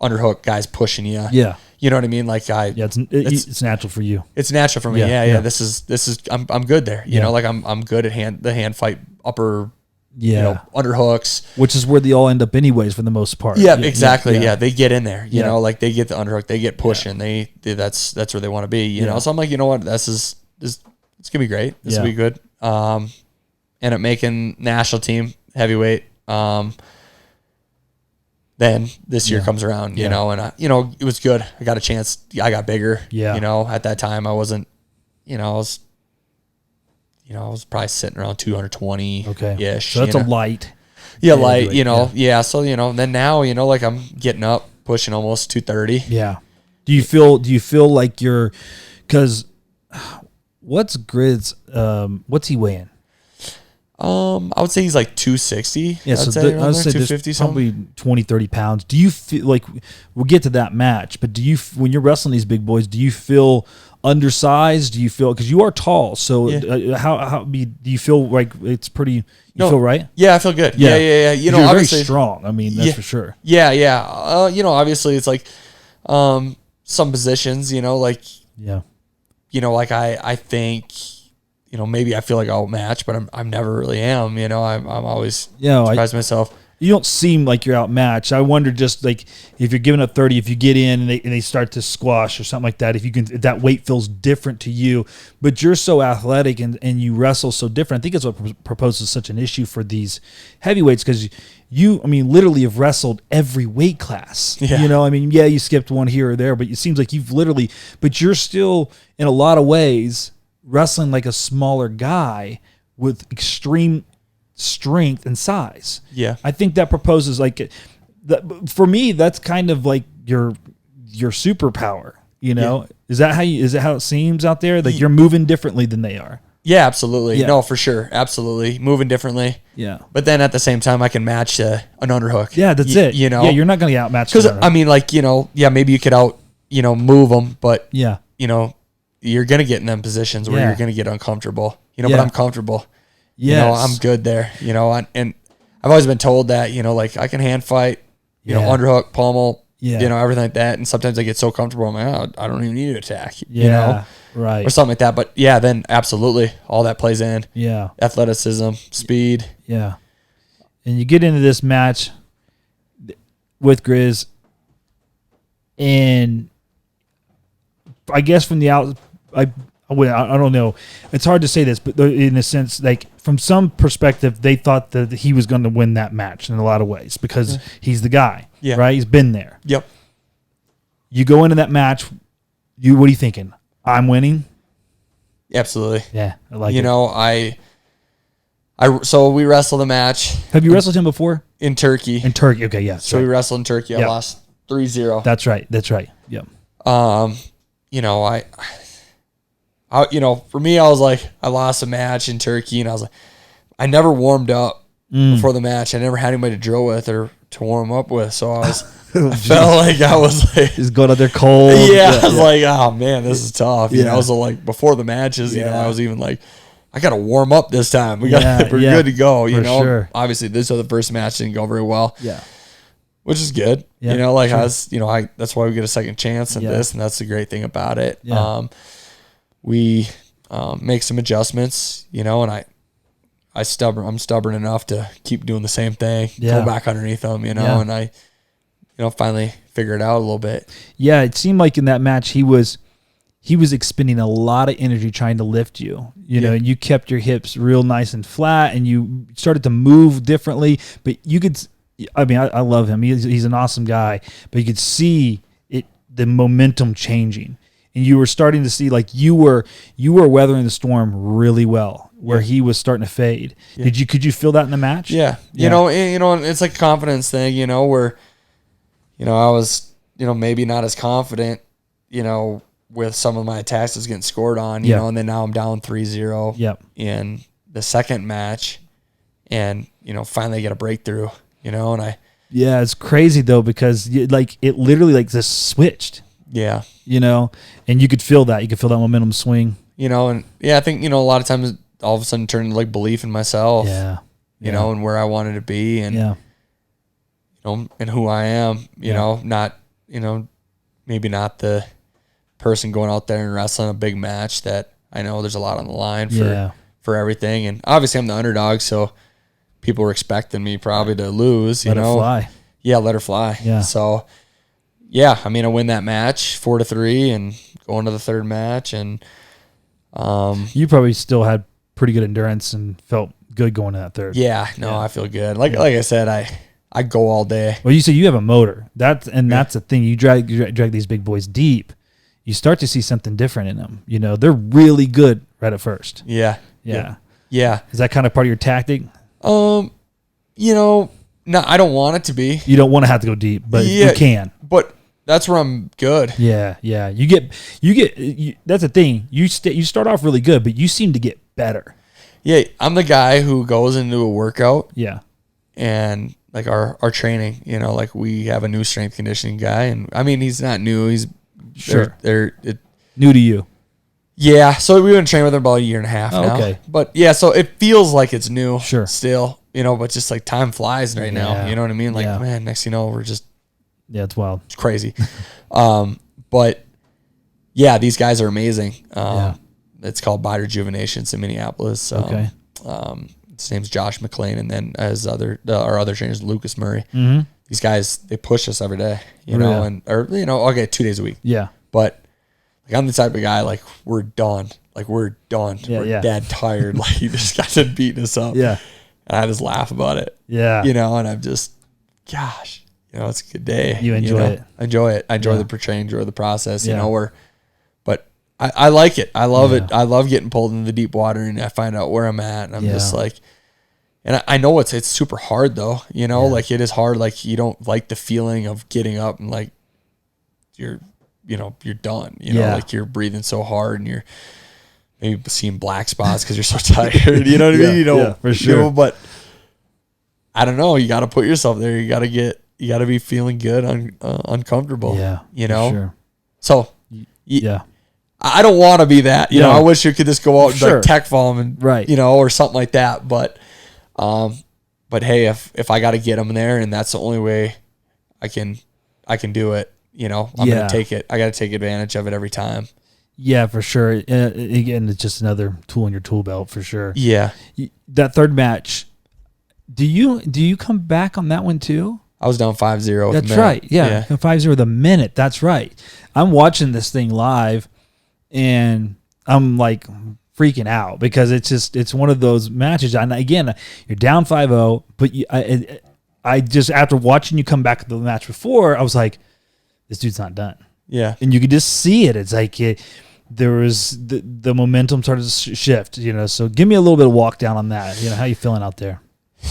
Speaker 3: Underhook guys pushing you. Yeah. You know what I mean? Like
Speaker 2: it's natural for you.
Speaker 3: It's natural for me. Yeah. This is I'm good there. I'm good at the hand fight upper underhooks.
Speaker 2: Which is where they all end up anyways for the most part.
Speaker 3: Yeah, exactly. Yeah. They get in there. Like they get the underhook, they get pushing. That's where they want to be, So I'm like, you know what, it's gonna be great. This will be good. End up making national team heavyweight. Then this year comes around, and it was good. I got a chance. I got bigger. Yeah. At that time I wasn't, I was probably sitting around 220 ish.
Speaker 2: So that's a light.
Speaker 3: Yeah, light, Yeah. So, then now, like I'm getting up, pushing almost 230.
Speaker 2: Yeah. Do you feel like you're, cause what's Grid's, what's he weighing?
Speaker 3: I would say he's like 260.
Speaker 2: Yeah,
Speaker 3: I would say
Speaker 2: 250 probably 20, 30 pounds. Do you feel like, we'll get to that match, but when you're wrestling these big boys, do you feel undersized? Do you feel, because you are tall, so do you feel like it's pretty, feel right?
Speaker 3: Yeah, I feel good. Yeah.
Speaker 2: You know, you're obviously very strong. I mean, that's for sure.
Speaker 3: Yeah. You know, obviously it's like some positions, you know, like, you know, like I think, you know, maybe I feel like I'll match, but I'm never really am. You know, I'm always surprised myself.
Speaker 2: You don't seem like you're outmatched. I wonder, just like if you're giving up 30, if you get in and they start to squash or something like that, if that weight feels different to you, but you're so athletic and you wrestle so different. I think it's what proposes such an issue for these heavyweights, because I mean, literally have wrestled every weight class.
Speaker 3: Yeah.
Speaker 2: You know, I mean, you skipped one here or there, but it seems like but you're still in a lot of ways wrestling like a smaller guy with extreme strength and size.
Speaker 3: Yeah.
Speaker 2: I think that proposes for me, that's kind of like your superpower, you know? Yeah. Is that how it seems out there? Like you're moving differently than they are.
Speaker 3: Yeah, absolutely. Yeah. No, for sure. Absolutely. Moving differently.
Speaker 2: Yeah.
Speaker 3: But then at the same time, I can match an underhook.
Speaker 2: Yeah, that's it.
Speaker 3: You know?
Speaker 2: Yeah, you're not going to get outmatched.
Speaker 3: Because, I mean, like, you know, maybe you could move them, but, you know, you're going to get in them positions where you're going to get uncomfortable, you know, but I'm comfortable. Yes. You know, I'm good there, you know, and I've always been told that, you know, like I can hand fight, you know, underhook, pommel, you know, everything like that. And sometimes I get so comfortable, I'm like, oh, I don't even need to attack, you know,
Speaker 2: right.
Speaker 3: Or something like that. But then absolutely all that plays in.
Speaker 2: Yeah.
Speaker 3: Athleticism, speed.
Speaker 2: Yeah. And you get into this match with Grizz, and I guess from the out, I don't know. It's hard to say this, but in a sense, like from some perspective, they thought that he was going to win that match in a lot of ways because he's the guy, right? He's been there.
Speaker 3: Yep.
Speaker 2: You go into that match. What are you thinking? I'm winning.
Speaker 3: Absolutely.
Speaker 2: Yeah, I like it.
Speaker 3: You know, so we wrestled a match.
Speaker 2: Have you wrestled him before?
Speaker 3: In Turkey.
Speaker 2: In Turkey, okay, yeah.
Speaker 3: So we wrestled in Turkey. I lost 3-0.
Speaker 2: That's right. Yep.
Speaker 3: You know, I you know, for me, I was like, I lost a match in Turkey, and I was like, I never warmed up before the match. I never had anybody to drill with or to warm up with, so I felt like I was like,
Speaker 2: just going out there cold.
Speaker 3: Yeah, I was like, oh man, this is tough. You know, I was like, before the matches, you know, I was even like, I got to warm up this time. We're good to go. You know, obviously, this other first match didn't go very well.
Speaker 2: Yeah.
Speaker 3: Which is good. You know, like that's why we get a second chance in this, and that's the great thing about it.
Speaker 2: Yeah.
Speaker 3: We make some adjustments, you know, and I'm stubborn enough to keep doing the same thing, go back underneath them, you know, and I, you know, finally figure it out a little bit.
Speaker 2: Yeah, it seemed like in that match he was expending a lot of energy trying to lift you, you know, and you kept your hips real nice and flat, and you started to move differently, but you could, I mean, I love him. He's an awesome guy, but you could see the momentum changing. And you were starting to see like you were weathering the storm really well, where he was starting to fade. Yeah. Could you feel that in the match?
Speaker 3: Yeah. You know, it's like a confidence thing, you know, where, you know, I was, you know, maybe not as confident, you know, with some of my attacks was getting scored on, you know, and then now I'm down 3-0 in the second match, and, you know, finally get a breakthrough, you know, and
Speaker 2: it's crazy though, because like it literally like just switched.
Speaker 3: Yeah.
Speaker 2: You know, and you could feel that. You could feel that momentum swing.
Speaker 3: You know, and I think, you know, a lot of times all of a sudden turned into like belief in myself.
Speaker 2: Yeah.
Speaker 3: You know, and where I wanted to be, and, you know, and who I am, you know, not, you know, maybe not the person going out there and wrestling a big match that I know there's a lot on the line for everything. And obviously I'm the underdog, so people were expecting me probably to lose, you know.
Speaker 2: Let her fly.
Speaker 3: Yeah, let her fly.
Speaker 2: Yeah.
Speaker 3: So, yeah, I mean, I win that match 4-3 and go into the third match, and
Speaker 2: you probably still had pretty good endurance and felt good going to that third.
Speaker 3: Yeah, I feel good. Like I said, I go all day.
Speaker 2: Well, you say you have a motor. That's the thing. You drag these big boys deep. You start to see something different in them. You know, they're really good right at first.
Speaker 3: Yeah.
Speaker 2: Is that kind of part of your tactic?
Speaker 3: You know, no, I don't want it to be.
Speaker 2: You don't want to have to go deep, but you can.
Speaker 3: But that's where I'm good.
Speaker 2: Yeah. You get. That's the thing. You start off really good, but you seem to get better.
Speaker 3: Yeah, I'm the guy who goes into a workout.
Speaker 2: Yeah.
Speaker 3: And like our training, you know, like we have a new strength conditioning guy, and I mean he's not new. He's
Speaker 2: sure
Speaker 3: they're
Speaker 2: new to you.
Speaker 3: Yeah, so we've been training with him about a year and a half now. Okay, but yeah, so it feels like it's new.
Speaker 2: Sure,
Speaker 3: still, you know, but just like time flies right now. You know what I mean? Like man, next thing you know, we're just
Speaker 2: it's wild.
Speaker 3: It's crazy. But yeah, these guys are amazing. It's called Body Rejuvenation. It's in Minneapolis.
Speaker 2: Okay.
Speaker 3: His name's Josh McLean, and then as our other trainers, Lucas Murray.
Speaker 2: Mm-hmm.
Speaker 3: These guys, they push us every day, you know, or 2 days a week.
Speaker 2: Yeah.
Speaker 3: But like I'm the type of guy, like we're done. Like we're done. We're dead tired. Like this guy's been beating us up.
Speaker 2: Yeah.
Speaker 3: And I just laugh about it.
Speaker 2: Yeah.
Speaker 3: You know, and I'm just, gosh, you know, it's a good day.
Speaker 2: You enjoy it.
Speaker 3: I enjoy it. I enjoy the training, enjoy the process, you know, but I like it. I love it. I love getting pulled into the deep water and I find out where I'm at. And I'm just like, and I know it's super hard though, you know, like it is hard. Like you don't like the feeling of getting up and like you're done, you know, like you're breathing so hard and you're maybe seeing black spots because you're so tired, you know what I mean? You know,
Speaker 2: for sure.
Speaker 3: You know, but I don't know. You got to put yourself there. You got to be feeling good, uncomfortable.
Speaker 2: Yeah.
Speaker 3: You know?
Speaker 2: Sure.
Speaker 3: So, I don't want to be that. You know, I wish you could just go out and like tech fall them and, you know, or something like that. But hey, if I got to get them there and that's the only way I can do it, you know, I'm going to take it. I got to take advantage of it every time.
Speaker 2: Yeah, for sure. Again, it's just another tool in your tool belt for sure.
Speaker 3: Yeah.
Speaker 2: That third match, do you come back on that one too?
Speaker 3: I was down 5-0.
Speaker 2: That's right. Yeah. 5-0 the minute. That's right. I'm watching this thing live and I'm like freaking out because it's one of those matches. And again, you're down 5-0, but I just, after watching you come back to the match before, I was like, this dude's not done.
Speaker 3: Yeah.
Speaker 2: And you could just see it. It's like there was the momentum started to shift, you know. So give me a little bit of walk down on that. You know, how you feeling out there?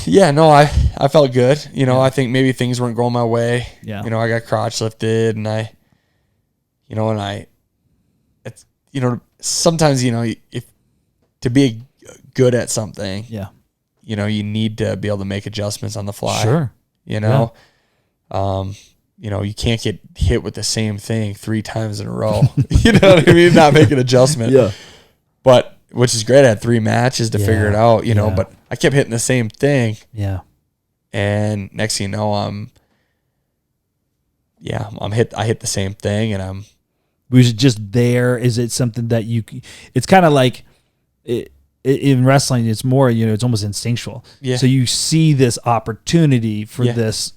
Speaker 3: Yeah, no, I felt good. You know, I think maybe things weren't going my way.
Speaker 2: Yeah.
Speaker 3: You know, I got crotch lifted and it's, you know, sometimes, you know, if to be good at something, you know, you need to be able to make adjustments on the fly.
Speaker 2: Sure.
Speaker 3: You know, you know, you can't get hit with the same thing 3 times in a row. You know what I mean? Not make an adjustment.
Speaker 2: Yeah.
Speaker 3: But which is great. I had 3 matches to figure it out, you know, but I kept hitting the same thing.
Speaker 2: Yeah.
Speaker 3: And next thing you know, I hit the same thing and
Speaker 2: was it just there? Is it something that it's kind of like in wrestling, it's more, you know, it's almost instinctual.
Speaker 3: Yeah.
Speaker 2: So you see this opportunity for this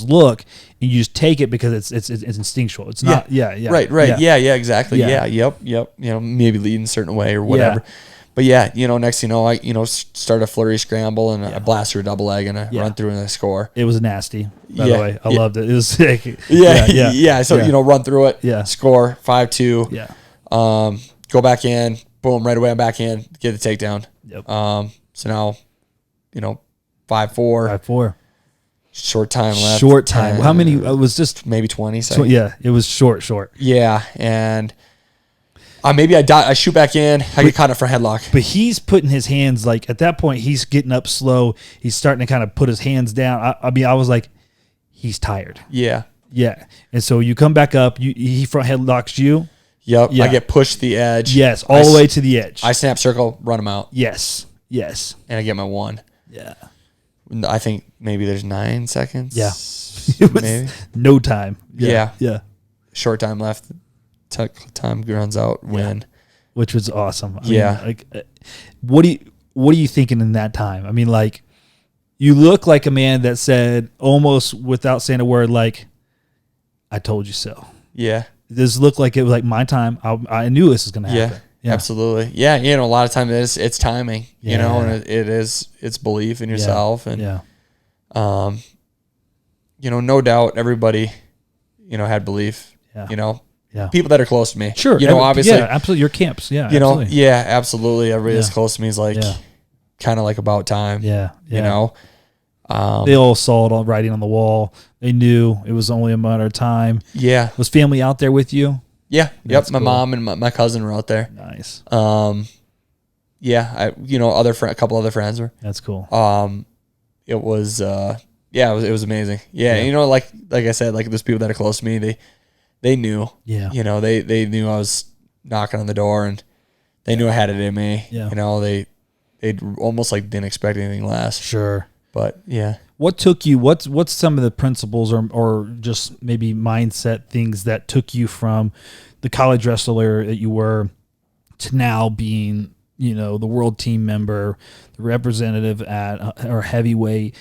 Speaker 2: look and you just take it because it's instinctual. It's not,
Speaker 3: Right. Yeah, exactly. Yeah. Yep. You know, maybe lead in a certain way or whatever.
Speaker 2: Yeah.
Speaker 3: But yeah, you know, next thing you know, I, you know, start a flurry scramble and I blast through a double leg and I run through and I score.
Speaker 2: It was nasty, by the way. I loved it. It was sick.
Speaker 3: So, you know, run through it, score 5-2.
Speaker 2: Yeah.
Speaker 3: Go back in, boom, right away I'm back in, get the takedown.
Speaker 2: Yep.
Speaker 3: So now, you know, 5-4.
Speaker 2: 5-4.
Speaker 3: Short time left.
Speaker 2: Short time. How many? It was just
Speaker 3: maybe 20 seconds.
Speaker 2: Yeah, it was short.
Speaker 3: Yeah, and maybe I shoot back in. I get caught up for headlock.
Speaker 2: But he's putting his hands, like at that point, he's getting up slow. He's starting to kind of put his hands down. I mean, I was like, he's tired.
Speaker 3: Yeah.
Speaker 2: And so you come back up. He front headlocks you.
Speaker 3: Yep. Yeah. I get pushed to the edge.
Speaker 2: Yes, all the way to the edge.
Speaker 3: I snap circle, run him out.
Speaker 2: Yes.
Speaker 3: And I get my 1.
Speaker 2: Yeah.
Speaker 3: I think maybe there's 9 seconds.
Speaker 2: Yeah. It was
Speaker 3: maybe.
Speaker 2: No time.
Speaker 3: Yeah.
Speaker 2: Short
Speaker 3: time left. Time runs out. Win.
Speaker 2: Which was awesome. I mean, like, what are you thinking in that time? I mean, like, you look like a man that said almost without saying a word, like, I told you so.
Speaker 3: Yeah.
Speaker 2: This looked like it was like my time. I knew this was going to happen.
Speaker 3: Yeah, absolutely. Yeah, you know, a lot of times it's timing, you know, and it's belief in yourself. And, you know, no doubt everybody, you know, had belief, you know. Yeah. People that are close to me.
Speaker 2: Sure.
Speaker 3: You know, obviously.
Speaker 2: Yeah, absolutely. Your camps. Yeah.
Speaker 3: You know, absolutely. Everybody that's close to me is like kind of like about time.
Speaker 2: Yeah.
Speaker 3: You know?
Speaker 2: They all saw it all writing on the wall. They knew it was only a matter of time.
Speaker 3: Yeah.
Speaker 2: Was family out there with you?
Speaker 3: Yeah. Yep. My mom and my cousin were out there.
Speaker 2: Nice.
Speaker 3: yeah, a couple other friends were.
Speaker 2: That's cool.
Speaker 3: It was, it was amazing. Yeah.
Speaker 2: Yeah.
Speaker 3: And, like I said, like those people that are close to me, they knew,
Speaker 2: Yeah.
Speaker 3: They knew I was knocking on the door, and they knew I had it in me.
Speaker 2: Yeah.
Speaker 3: They almost like didn't expect anything less.
Speaker 2: Sure.
Speaker 3: But yeah.
Speaker 2: What took you, what's some of the principles or just maybe mindset things that took you from the college wrestler that you were to now being, the world team member, the representative at or heavyweight?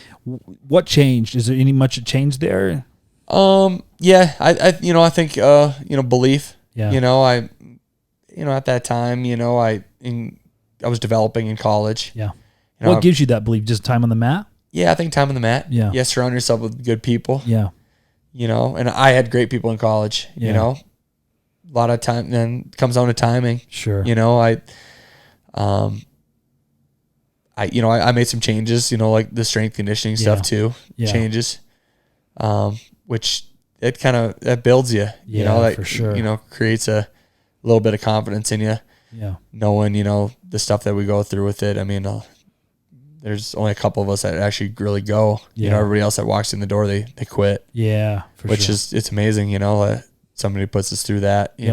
Speaker 2: What changed? Is there any much change there?
Speaker 3: Yeah, I think, belief,
Speaker 2: Yeah.
Speaker 3: at that time, I was developing in college.
Speaker 2: Yeah. What gives you that belief? Just time on the mat?
Speaker 3: Yeah, I think time on the mat.
Speaker 2: Yeah.
Speaker 3: Yeah, surround yourself with good people.
Speaker 2: Yeah.
Speaker 3: And I had great people in college,
Speaker 2: Yeah.
Speaker 3: A lot of time, then comes down to timing.
Speaker 2: Sure.
Speaker 3: I made some changes, like the strength conditioning stuff too, changes, which it kind of, that builds you, that,
Speaker 2: for sure.
Speaker 3: Creates a little bit of confidence in you.
Speaker 2: Yeah.
Speaker 3: Knowing, the stuff that we go through with it. I mean, there's only a couple of us that actually really go, everybody else that walks in the door, they quit.
Speaker 2: Yeah.
Speaker 3: Which is, it's amazing, that somebody puts us through that, I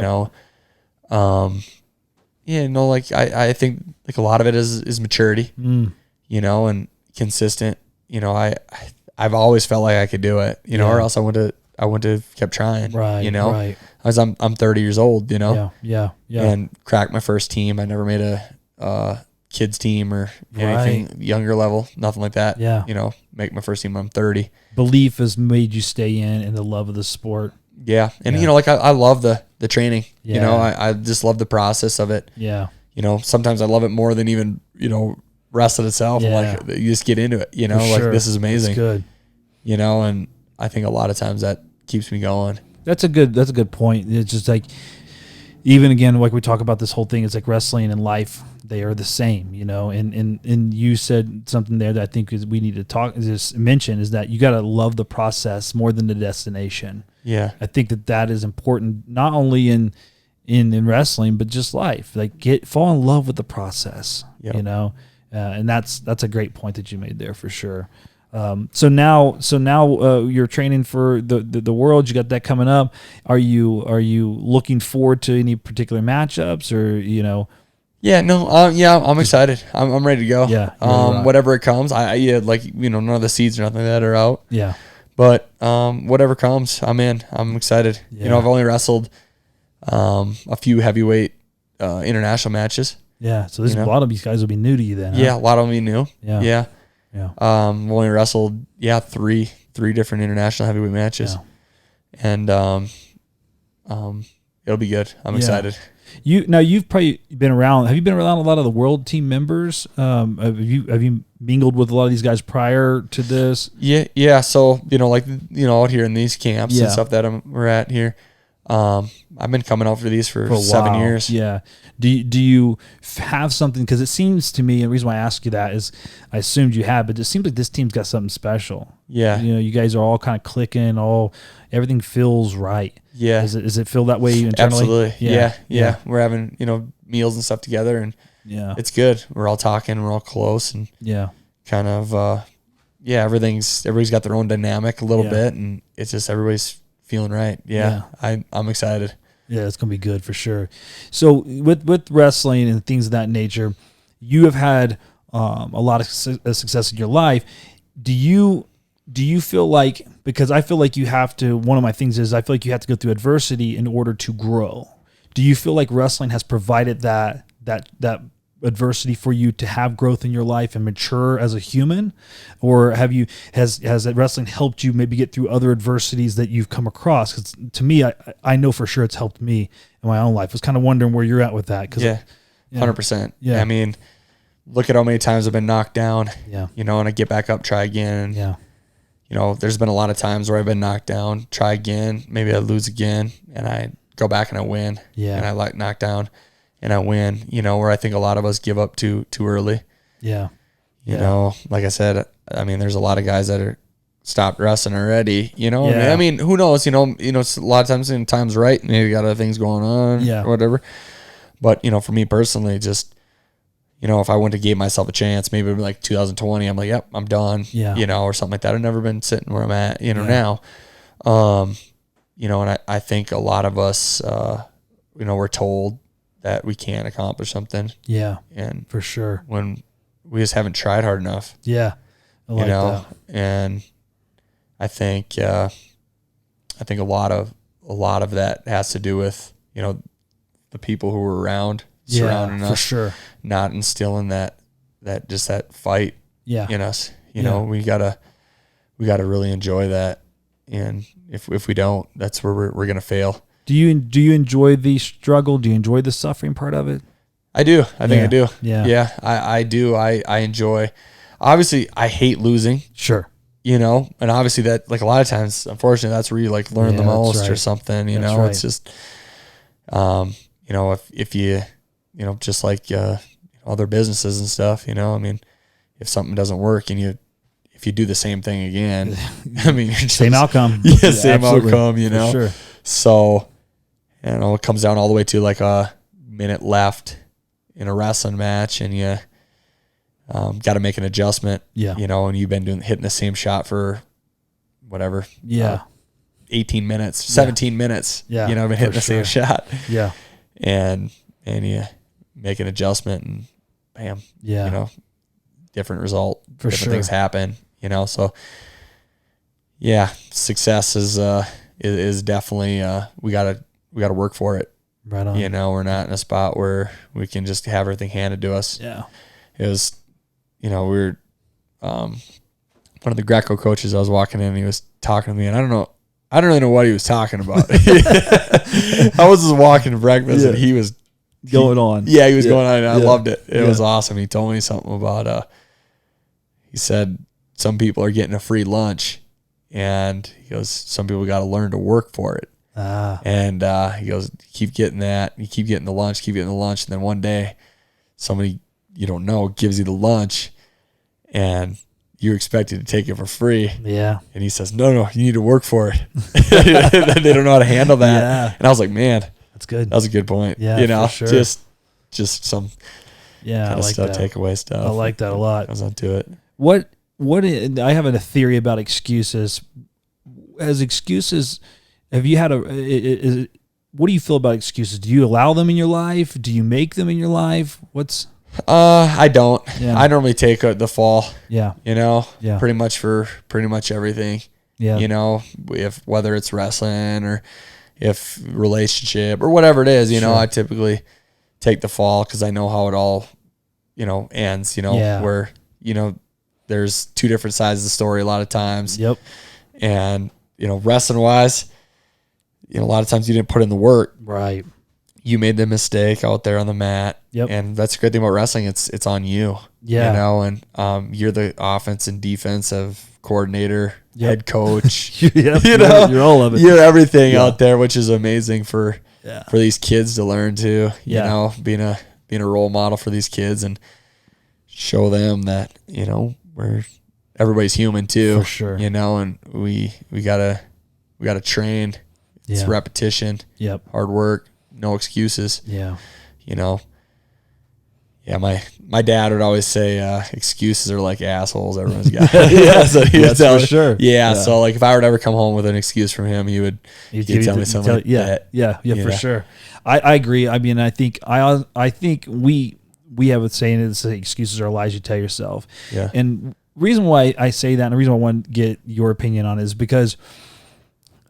Speaker 3: think like a lot of it is maturity, and consistent, I've always felt like I could do it, or else I wouldn't have kept trying,
Speaker 2: right. Right.
Speaker 3: I'm 30 years old,
Speaker 2: Yeah.
Speaker 3: and cracked my first team. I never made a kids team or anything younger level, nothing like that.
Speaker 2: Yeah.
Speaker 3: Make my first team when I'm 30.
Speaker 2: Belief has made you stay in and the love of the sport.
Speaker 3: Yeah. And, I love the training,
Speaker 2: Yeah.
Speaker 3: I just love the process of it.
Speaker 2: Yeah.
Speaker 3: Sometimes I love it more than even, wrestling itself.
Speaker 2: Yeah.
Speaker 3: Like you just get into it,
Speaker 2: For sure.
Speaker 3: this is amazing,
Speaker 2: It's good.
Speaker 3: and I think a lot of times that keeps me going.
Speaker 2: That's a good point. It's just like, even again, like we talk about this whole thing, it's like wrestling and life, they are the same, and you said something there that I think we need to mention is that you got to love the process more than the destination.
Speaker 3: Yeah.
Speaker 2: I think that is important, not only in wrestling, but just life. Like fall in love with the process,
Speaker 3: Yep.
Speaker 2: And that's a great point that you made there for sure. So now you're training for the world. You got that coming up. Are you looking forward to any particular matchups or
Speaker 3: Yeah, no, I'm excited. I'm ready to go.
Speaker 2: Yeah,
Speaker 3: whatever it comes. None of the seeds or nothing like that are out.
Speaker 2: Yeah.
Speaker 3: But whatever comes, I'm in. I'm excited.
Speaker 2: Yeah.
Speaker 3: I've only wrestled a few heavyweight international matches.
Speaker 2: Yeah. So a lot of these guys will be new to you then. Huh?
Speaker 3: Yeah, a lot of them be new.
Speaker 2: Yeah.
Speaker 3: Yeah.
Speaker 2: Yeah.
Speaker 3: I've only wrestled three different international heavyweight matches.
Speaker 2: Yeah.
Speaker 3: And it'll be good. I'm excited.
Speaker 2: You've probably been around. Have you been around a lot of the world team members? Have you mingled with a lot of these guys prior to this?
Speaker 3: Yeah. So out here in these camps and stuff that we're at here, I've been coming out for these for 7 years.
Speaker 2: Yeah. Do you have something? Because it seems to me, and the reason why I ask you that is I assumed you had, but it seems like this team's got something special.
Speaker 3: Yeah.
Speaker 2: You guys are all kind of clicking. Everything feels right.
Speaker 3: Yeah.
Speaker 2: Does it feel that way internally?
Speaker 3: Absolutely. Yeah. We're having, meals and stuff together, and it's good. We're all talking, we're all close, and kind of, everybody's got their own dynamic a little bit, and it's just everybody's feeling right. Yeah. I'm excited.
Speaker 2: Yeah, it's gonna be good for sure. So with wrestling and things of that nature, you have had a lot of success in your life. Do you feel like, because I feel like you have to, one of my things is I feel like you have to go through adversity in order to grow. Do you feel like wrestling has provided that adversity for you to have growth in your life and mature as a human? Or has that wrestling helped you maybe get through other adversities that you've come across? Because to me, I know for sure it's helped me in my own life. I was kind of wondering where you're at with that.
Speaker 3: 100%.
Speaker 2: Yeah.
Speaker 3: I mean, look at how many times I've been knocked down, and I get back up, try again.
Speaker 2: Yeah.
Speaker 3: There's been a lot of times where I've been knocked down, try again, maybe I lose again, and I go back and I win.
Speaker 2: Yeah.
Speaker 3: And I knock down and I win, where I think a lot of us give up too early.
Speaker 2: Yeah.
Speaker 3: Like I said, I mean, there's a lot of guys that are stopped wrestling already,
Speaker 2: Yeah.
Speaker 3: I mean, who knows, it's a lot of times in time's right, and you got other things going on or whatever. But, for me personally, just, if I wouldn't have gave myself a chance, maybe it'd be like 2020, I'm like, yep, I'm done, or something like that. I've never been sitting where I'm at, now. And I think a lot of us, we're told that we can't accomplish something. Yeah. And
Speaker 2: for sure.
Speaker 3: When we just haven't tried hard enough.
Speaker 2: Yeah. I like that.
Speaker 3: And I think a lot of that has to do with, the people who were around, surrounding us. For sure. Not instilling that fight in us. We gotta really enjoy that. And if we don't, that's where we're gonna fail.
Speaker 2: Do you enjoy the struggle? Do you enjoy the suffering part of it?
Speaker 3: I do. I think I do.
Speaker 2: Yeah.
Speaker 3: Yeah. I do. I enjoy. Obviously, I hate losing.
Speaker 2: Sure.
Speaker 3: And obviously that, like, a lot of times, unfortunately, that's where you like learn the most or something. It's just, if you, just like other businesses and stuff. If something doesn't work and if you do the same thing again, you're just,
Speaker 2: same outcome.
Speaker 3: Yeah, same outcome.
Speaker 2: For sure.
Speaker 3: So, it comes down all the way to like a minute left in a wrestling match, and you got to make an adjustment. Yeah. And you've been hitting the same shot for whatever. Yeah. 18 minutes, 17 minutes. Yeah. I've been hitting the same shot. Yeah. And you make an adjustment, and bam. Yeah. Different result. For different things happen. So yeah, success is definitely we gotta work for it. Right on. We're not in a spot where we can just have everything handed to us. Yeah. It was, we were one of the Greco coaches. I was walking in, and he was talking to me, and I don't really know what he was talking about. I was just walking to breakfast, and he was
Speaker 2: going on.
Speaker 3: Yeah, he was going on, and I loved it. It was awesome. He told me something about he said some people are getting a free lunch, and he goes, some people got to learn to work for it. And he goes, keep getting that. You keep getting the lunch, and then one day somebody you don't know gives you the lunch, and you're expected to take it for free. Yeah. And he says, no, you need to work for it. They don't know how to handle that. Yeah. And I was like, man,
Speaker 2: that's good.
Speaker 3: That was a good point. Yeah, for sure. Just some kind of stuff, takeaway stuff.
Speaker 2: I like that a lot.
Speaker 3: Goes on to it.
Speaker 2: What I have a theory about excuses. As excuses, have you had what do you feel about excuses? Do you allow them in your life? Do you make them in your life?
Speaker 3: I don't. Yeah. I normally take the fall.
Speaker 2: Yeah.
Speaker 3: Pretty much for pretty much everything. Yeah. If whether it's wrestling or if relationship or whatever it is, I typically take the fall because I know how it all, ends, where, there's two different sides of the story a lot of times. Yep. And, wrestling wise, a lot of times you didn't put in the work. Right. You made the mistake out there on the mat. Yep. And that's the great thing about wrestling. It's on you. Yeah. And you're the offense and defensive coordinator, head coach. You're all of it. You're everything out there, which is amazing for these kids to learn too. Being a role model for these kids and show them that, everybody's human too. For sure. And we gotta train. It's repetition. Yep. Hard work. No excuses. Yeah. Yeah, my dad would always say excuses are like assholes everyone's got. So he would tell me. Sure. Yeah, so like if I were to ever come home with an excuse from him, he'd tell me something like that.
Speaker 2: Yeah, for sure. I agree. I mean, I think we have a saying is excuses are lies you tell yourself. Yeah. And reason why I say that and the reason why I want to get your opinion on it is because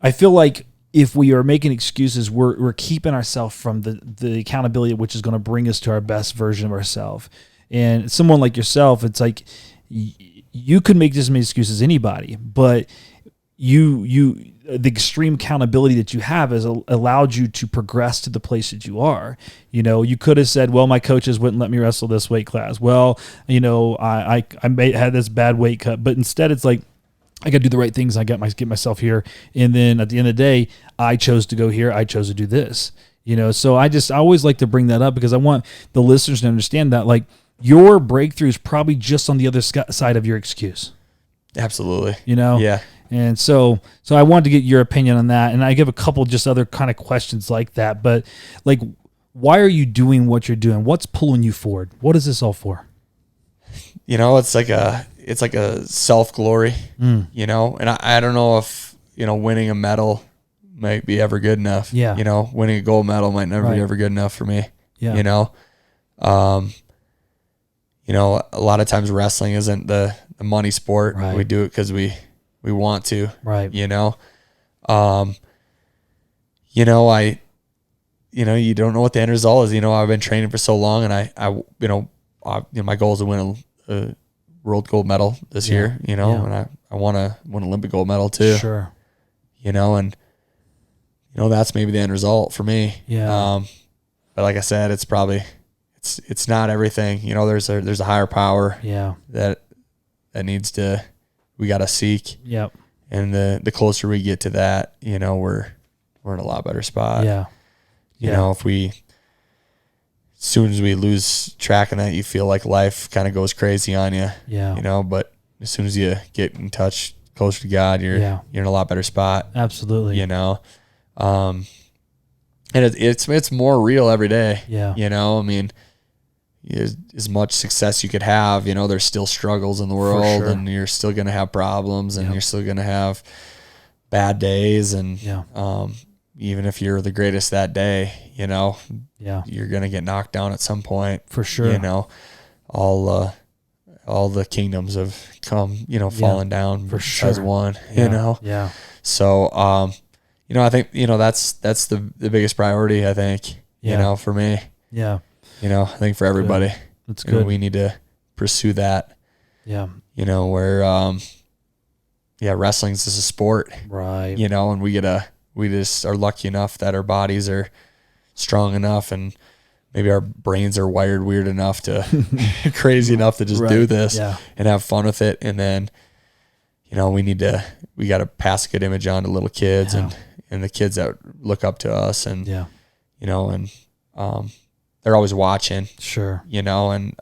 Speaker 2: I feel like if we are making excuses, we're keeping ourselves from the accountability, which is going to bring us to our best version of ourselves. And someone like yourself, it's like you could make just as many excuses as anybody, but the extreme accountability that you have has allowed you to progress to the place that you are. You could have said, well, my coaches wouldn't let me wrestle this weight class. Well, I had this bad weight cut, but instead it's like, I got to do the right things. I get myself here. And then at the end of the day, I chose to go here. I chose to do this, so I always like to bring that up because I want the listeners to understand that like your breakthrough is probably just on the other side of your excuse.
Speaker 3: Absolutely.
Speaker 2: Yeah. And so I wanted to get your opinion on that. And I give a couple just other kind of questions like that, but like, why are you doing what you're doing? What's pulling you forward? What is this all for?
Speaker 3: It's like a self-glory, and I don't know if, winning a medal might be ever good enough.
Speaker 2: Yeah.
Speaker 3: Winning a gold medal might never be ever good enough for me.
Speaker 2: Yeah.
Speaker 3: A lot of times wrestling isn't the money sport.
Speaker 2: Right.
Speaker 3: We do it because we want to,
Speaker 2: Right.
Speaker 3: you don't know what the end result is. I've been training for so long, and my goal is to win a world gold medal this year, and I want to win an Olympic gold medal too.
Speaker 2: Sure.
Speaker 3: And that's maybe the end result for me.
Speaker 2: Yeah.
Speaker 3: But like I said, it's probably, it's not everything. There's a higher power.
Speaker 2: Yeah.
Speaker 3: That we got to seek.
Speaker 2: Yep.
Speaker 3: And the closer we get to that, we're in a lot better spot.
Speaker 2: Yeah.
Speaker 3: If as soon as we lose track of that, you feel like life kind of goes crazy on you.
Speaker 2: Yeah.
Speaker 3: But as soon as you get in touch closer to God, you're in a lot better spot.
Speaker 2: Absolutely.
Speaker 3: And it's more real every day.
Speaker 2: Yeah.
Speaker 3: As much success you could have, there's still struggles in the world,
Speaker 2: sure.
Speaker 3: and you're still going to have problems, and you're still going to have bad days. And, even if you're the greatest that day, you're going to get knocked down at some point.
Speaker 2: For sure.
Speaker 3: All the kingdoms have come, fallen down
Speaker 2: for
Speaker 3: as
Speaker 2: sure.
Speaker 3: one,
Speaker 2: Yeah.
Speaker 3: So, I think, that's the biggest priority, I think, for me.
Speaker 2: Yeah.
Speaker 3: I think for everybody,
Speaker 2: that's good.
Speaker 3: We need to pursue that.
Speaker 2: Yeah.
Speaker 3: Where, wrestling's just a sport,
Speaker 2: right?
Speaker 3: And we just are lucky enough that our bodies are strong enough, and maybe our brains are wired weird enough to crazy enough to just do this and have fun with it. And then, we got to pass a good image on to little kids and the kids that look up to us, and, they're always watching.
Speaker 2: Sure.
Speaker 3: And,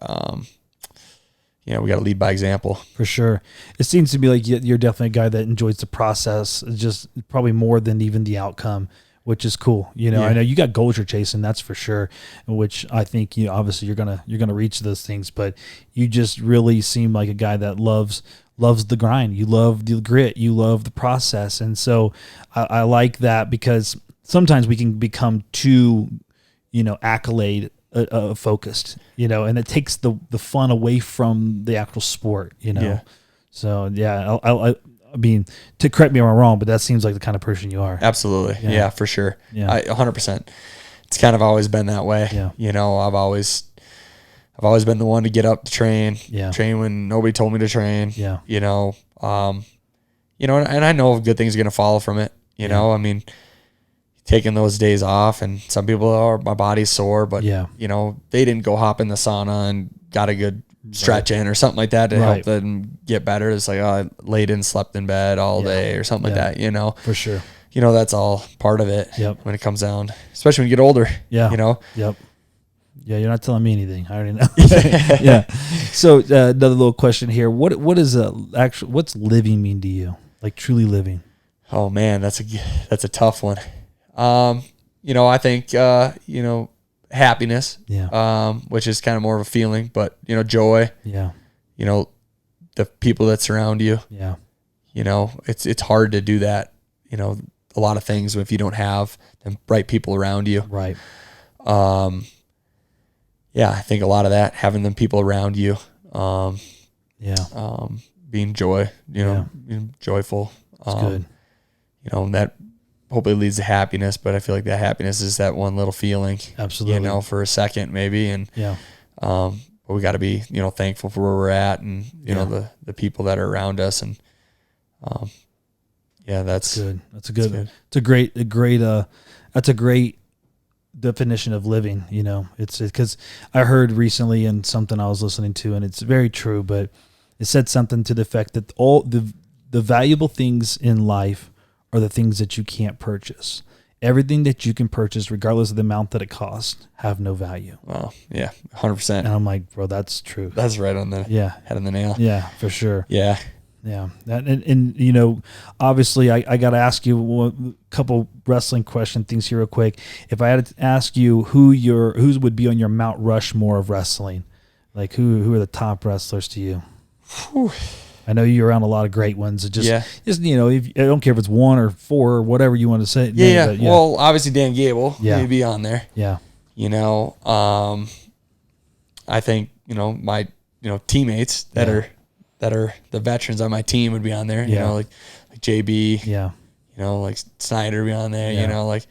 Speaker 3: we got to lead by example.
Speaker 2: For sure. It seems to be like you're definitely a guy that enjoys the process, just probably more than even the outcome, which is cool. I know you got goals you're chasing, that's for sure, which I think, obviously you're going to reach those things, but you just really seem like a guy that loves the grind. You love the grit, you love the process. And so I like that, because sometimes we can become too, accolade focused, and it takes the fun away from the actual sport, So I mean, to correct me if I'm wrong, but that seems like the kind of person you are.
Speaker 3: Absolutely. Yeah, for sure. Yeah. 100%. It's kind of always been that way.
Speaker 2: Yeah.
Speaker 3: I've always been the one to get up to train, train when nobody told me to train.
Speaker 2: Yeah.
Speaker 3: And I know good things are going to follow from it. I mean, taking those days off, and some people my body's sore, but they didn't go hop in the sauna and got a good stretch in or something like that to help them get better. It's like, I laid in, slept in bed all day or something like that,
Speaker 2: For sure.
Speaker 3: That's all part of it when it comes down, especially when you get older.
Speaker 2: Yeah.
Speaker 3: Yep.
Speaker 2: Yeah, you're not telling me anything. I already know. Yeah. So another little question here. What is what's living mean to you? Like truly living?
Speaker 3: Oh man, that's a tough one. I think, happiness, which is kind of more of a feeling, but, joy, the people that surround you, it's hard to do that, a lot of things if you don't have the right people around you.
Speaker 2: Right.
Speaker 3: I think a lot of that, having them people around you, being being joyful,
Speaker 2: that's good.
Speaker 3: That hopefully leads to happiness, but I feel like that happiness is that one little feeling,
Speaker 2: absolutely,
Speaker 3: for a second maybe. And, but we got to be, thankful for where we're at, and, the people that are around us. And, that's
Speaker 2: good. That's a great definition of living. It's because I heard recently in something I was listening to, and it's very true, but it said something to the effect that all the valuable things in life are the things that you can't purchase. Everything that you can purchase, regardless of the amount that it costs, have no value.
Speaker 3: Well, yeah, 100%.
Speaker 2: And I'm like, bro, that's true.
Speaker 3: That's right on the head of the nail.
Speaker 2: Yeah, for sure.
Speaker 3: Yeah.
Speaker 2: Yeah. And obviously I got to ask you a couple wrestling question things here real quick. If I had to ask you who would be on your Mount Rushmore of wrestling, like who are the top wrestlers to you?
Speaker 3: Whew.
Speaker 2: I know you're around a lot of great ones. Just I don't care if it's 1 or 4 or whatever you want to say.
Speaker 3: Yeah. Well, obviously Dan Gable may be on there.
Speaker 2: Yeah.
Speaker 3: I think, my, teammates that are the veterans on my team would be on there, like JB, like Snyder be on there, like,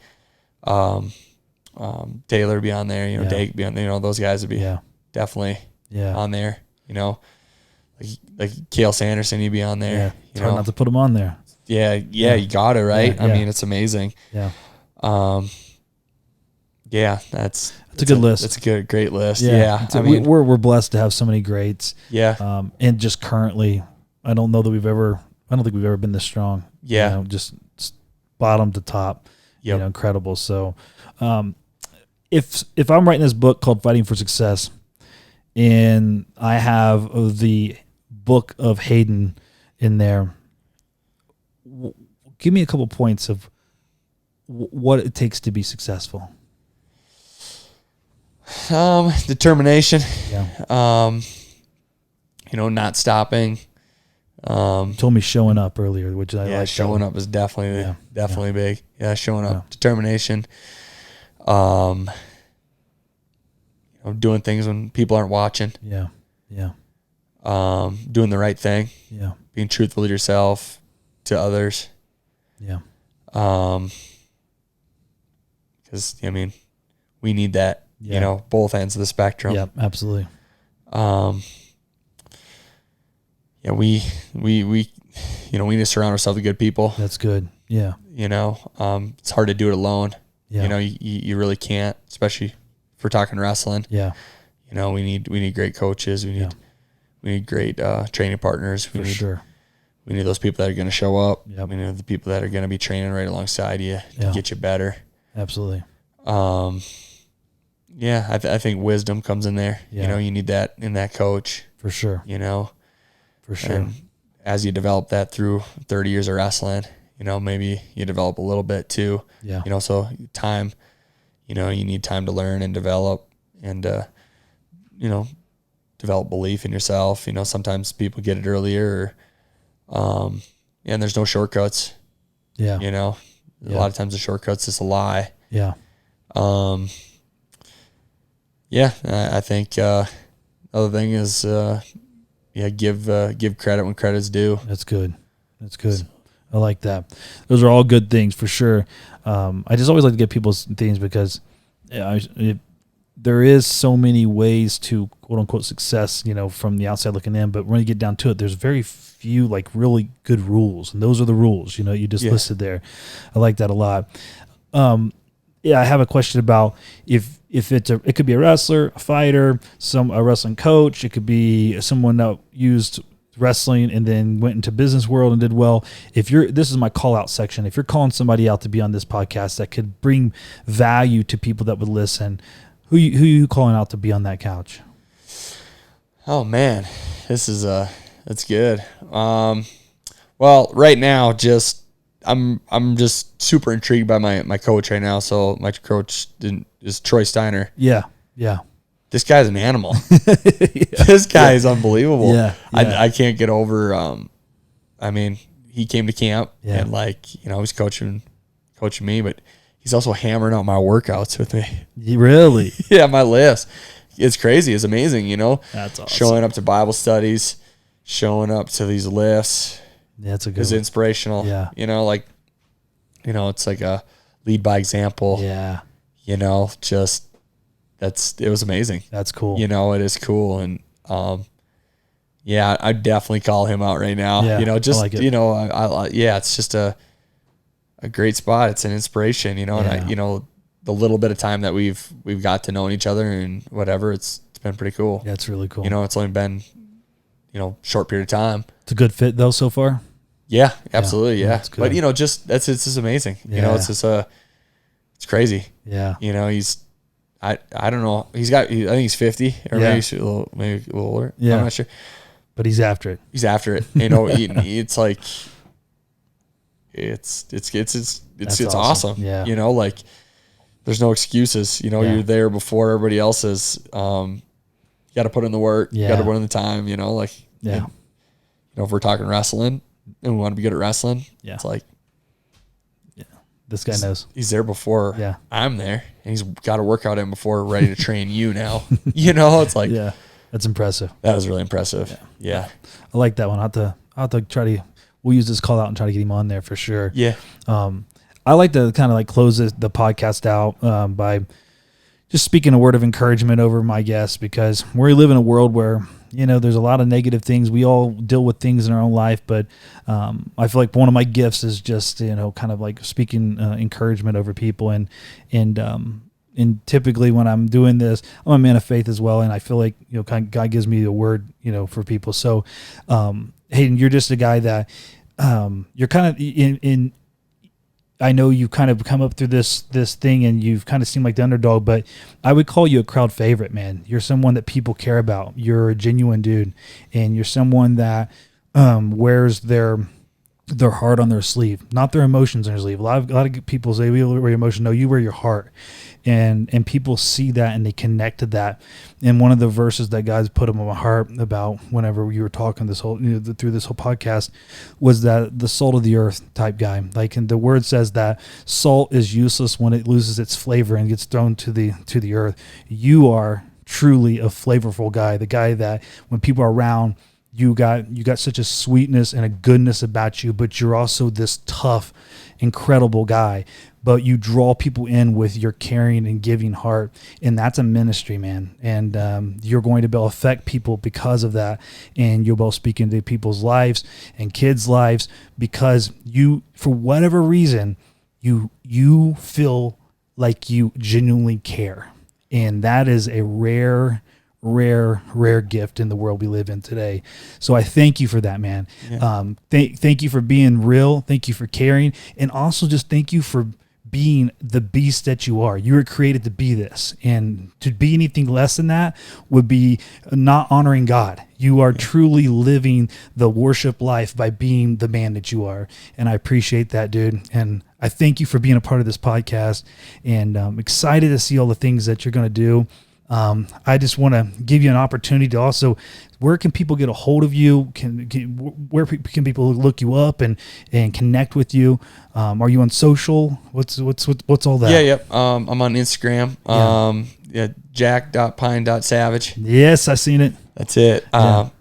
Speaker 3: Taylor be on there, Dake be on there, those guys would be definitely on there, like Cale Sanderson, he'd be on there.
Speaker 2: Yeah. It's hard not to put him on there.
Speaker 3: Yeah. You got it, right? I mean, it's amazing.
Speaker 2: Yeah.
Speaker 3: That's
Speaker 2: a good list.
Speaker 3: It's a great list. Yeah.
Speaker 2: We're blessed to have so many greats.
Speaker 3: Yeah.
Speaker 2: And just currently, I don't think we've ever been this strong.
Speaker 3: Yeah.
Speaker 2: Just bottom to top.
Speaker 3: Yep.
Speaker 2: Incredible. So, if I'm writing this book called Fighting for Success, and I have the book of Hayden in there, give me a couple points of what it takes to be successful.
Speaker 3: Determination.
Speaker 2: Yeah.
Speaker 3: Not stopping.
Speaker 2: Told me showing up earlier, which I like.
Speaker 3: Showing up is definitely big. Yeah, showing up.
Speaker 2: Yeah.
Speaker 3: Determination. Doing things when people aren't watching.
Speaker 2: Yeah. Yeah.
Speaker 3: Doing the right thing.
Speaker 2: Yeah.
Speaker 3: Being truthful to yourself, to others.
Speaker 2: Yeah.
Speaker 3: Because we need that. Both ends of the spectrum.
Speaker 2: Yeah, absolutely.
Speaker 3: We need to surround ourselves with good people.
Speaker 2: That's good. Yeah.
Speaker 3: It's hard to do it alone.
Speaker 2: Yeah.
Speaker 3: You really can't, especially if we're talking wrestling.
Speaker 2: Yeah.
Speaker 3: We need great coaches. We need great training partners.
Speaker 2: For sure.
Speaker 3: We need those people that are going to show up.
Speaker 2: Yep.
Speaker 3: We need the people that are going to be training right alongside you to get you better.
Speaker 2: Absolutely.
Speaker 3: I think wisdom comes in there.
Speaker 2: Yeah.
Speaker 3: You need that in that coach.
Speaker 2: For sure. For sure.
Speaker 3: And as you develop that through 30 years of wrestling, maybe you develop a little bit too.
Speaker 2: Yeah.
Speaker 3: So time, you need time to learn and develop and, develop belief in yourself. Sometimes people get it earlier and there's no shortcuts.
Speaker 2: Yeah.
Speaker 3: A lot of times the shortcuts is a lie.
Speaker 2: Yeah.
Speaker 3: I think other thing is give credit when credit's due.
Speaker 2: That's good. I like that. Those are all good things for sure. I just always like to get people's things because there is so many ways to quote unquote success, from the outside looking in, but when you get down to it, there's very few like really good rules. And those are the rules, you just listed there. I like that a lot. I have a question about if it could be a wrestler, a fighter, a wrestling coach. It could be someone that used wrestling and then went into business world and did well. This is my call out section. If you're calling somebody out to be on this podcast that could bring value to people that would listen, who you calling out to be on that couch?
Speaker 3: Oh man, that's good. Well, right now, I'm just super intrigued by my coach right now. So my coach is Troy Steiner.
Speaker 2: Yeah. Yeah.
Speaker 3: This guy's an animal. This guy is unbelievable.
Speaker 2: Yeah.
Speaker 3: I can't get over, he came to camp and he's coaching me, but he's also hammering out my workouts with me.
Speaker 2: Really?
Speaker 3: Yeah. My list. It's crazy. It's amazing.
Speaker 2: That's awesome.
Speaker 3: Showing up to Bible studies, showing up to these lifts.
Speaker 2: Yeah, that's a good
Speaker 3: It's inspirational.
Speaker 2: Yeah.
Speaker 3: It's like a lead by example.
Speaker 2: Yeah.
Speaker 3: It was amazing.
Speaker 2: That's cool.
Speaker 3: It is cool. And, I'd definitely call him out right now.
Speaker 2: Yeah,
Speaker 3: I like it. It's just a great spot. It's an inspiration, and the little bit of time that we've got to know each other and whatever, it's been pretty cool.
Speaker 2: That's really cool.
Speaker 3: It's only been, short period of time.
Speaker 2: It's a good fit though so far.
Speaker 3: Yeah, absolutely. Yeah.
Speaker 2: That's good.
Speaker 3: But it's just amazing.
Speaker 2: Yeah.
Speaker 3: It's just it's crazy.
Speaker 2: Yeah.
Speaker 3: I don't know. I think he's 50 or maybe a little older.
Speaker 2: Yeah.
Speaker 3: I'm not sure.
Speaker 2: but he's after it.
Speaker 3: He's after it. You know, it's like it's awesome.
Speaker 2: Yeah.
Speaker 3: You know, like there's no excuses. You know, you're there before everybody else is. You got to put in the work. You got to put in the time. You know, like and, you know, if we're talking wrestling and we want to be good at wrestling, it's like.
Speaker 2: This guy knows.
Speaker 3: He's there before I'm there, and he's got a workout in before we're ready to train you now. You know, it's like
Speaker 2: that's impressive.
Speaker 3: That was really impressive. Yeah.
Speaker 2: I like that one. I'll have to try to. We'll use this call out and try to get him on there for sure.
Speaker 3: Yeah.
Speaker 2: I like to kind of like close the podcast out by just speaking a word of encouragement over my guests, because we live in a world where, you know, there's a lot of negative things. We all deal with things in our own life, but I feel like one of my gifts is just, you know, kind of like speaking encouragement over people. And typically when I'm doing this, I'm a man of faith as well. And I feel like, you know, God gives me a word, you know, for people. So, Hayden, you're just a guy that you're kind of in I know you've kind of come up through this thing and you've kind of seemed like the underdog, but I would call you a crowd favorite, man. You're someone that people care about. You're a genuine dude, and you're someone that wears their heart on their sleeve, not their emotions on their sleeve. A lot of people say we wear your emotion. No, you wear your heart, and people see that and they connect to that. And one of the verses that God's put in my heart about whenever you were talking this whole, you know, through this whole podcast, was that the salt of the earth type guy. Like, and the word says that salt is useless when it loses its flavor and gets thrown to the earth. You are truly a flavorful guy, the guy that when people are around, you got such a sweetness and a goodness about you, but you're also this tough, incredible guy. But you draw people in with your caring and giving heart, and that's a ministry, man. And you're going to be able to affect people because of that, and you'll be able to speak into people's lives and kids' lives because you, for whatever reason, you feel like you genuinely care, and that is a rare gift in the world we live in today. So I thank you for that, man. Yeah. Thank you for being real. Thank you for caring, and also just thank you for being the beast that you are. You were created to be this, and to be anything less than that would be not honoring God. You are truly living the worship life by being the man that you are, and I appreciate that, dude. And I thank you for being a part of this podcast, and I'm excited to see all the things that you're going to do. I just want to give you an opportunity to also, where can people get a hold of you? Where can people look you up and connect with you? Are you on social? What's all that?
Speaker 3: Yeah. I'm on Instagram. jack.pine.savage.
Speaker 2: Yes, I seen it.
Speaker 3: That's it. So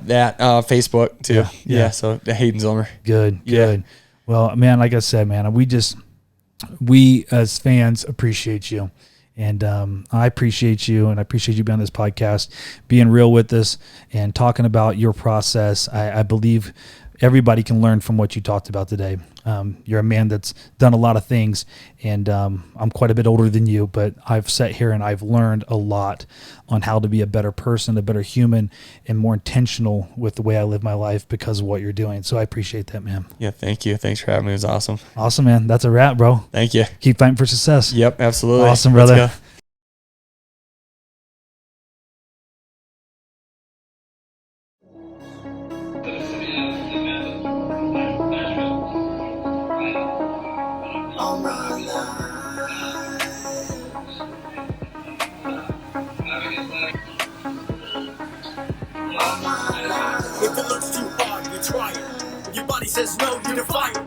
Speaker 3: that Facebook too. Yeah. So the Hayden Zillmer.
Speaker 2: Good. Well, man, like I said, man, we as fans appreciate you. And I appreciate you, and I appreciate you being on this podcast, being real with us and talking about your process. I believe everybody can learn from what you talked about today. You're a man that's done a lot of things, and I'm quite a bit older than you, but I've sat here and I've learned a lot on how to be a better person, a better human, and more intentional with the way I live my life because of what you're doing. So I appreciate that, man.
Speaker 3: Yeah, thank you. Thanks for having me. It was awesome.
Speaker 2: Awesome, man. That's a wrap, bro.
Speaker 3: Thank you.
Speaker 2: Keep fighting for success.
Speaker 3: Yep, absolutely.
Speaker 2: Awesome, brother.
Speaker 3: Let's go.
Speaker 1: If it looks too hard, you try it. If your body says no, you defy it.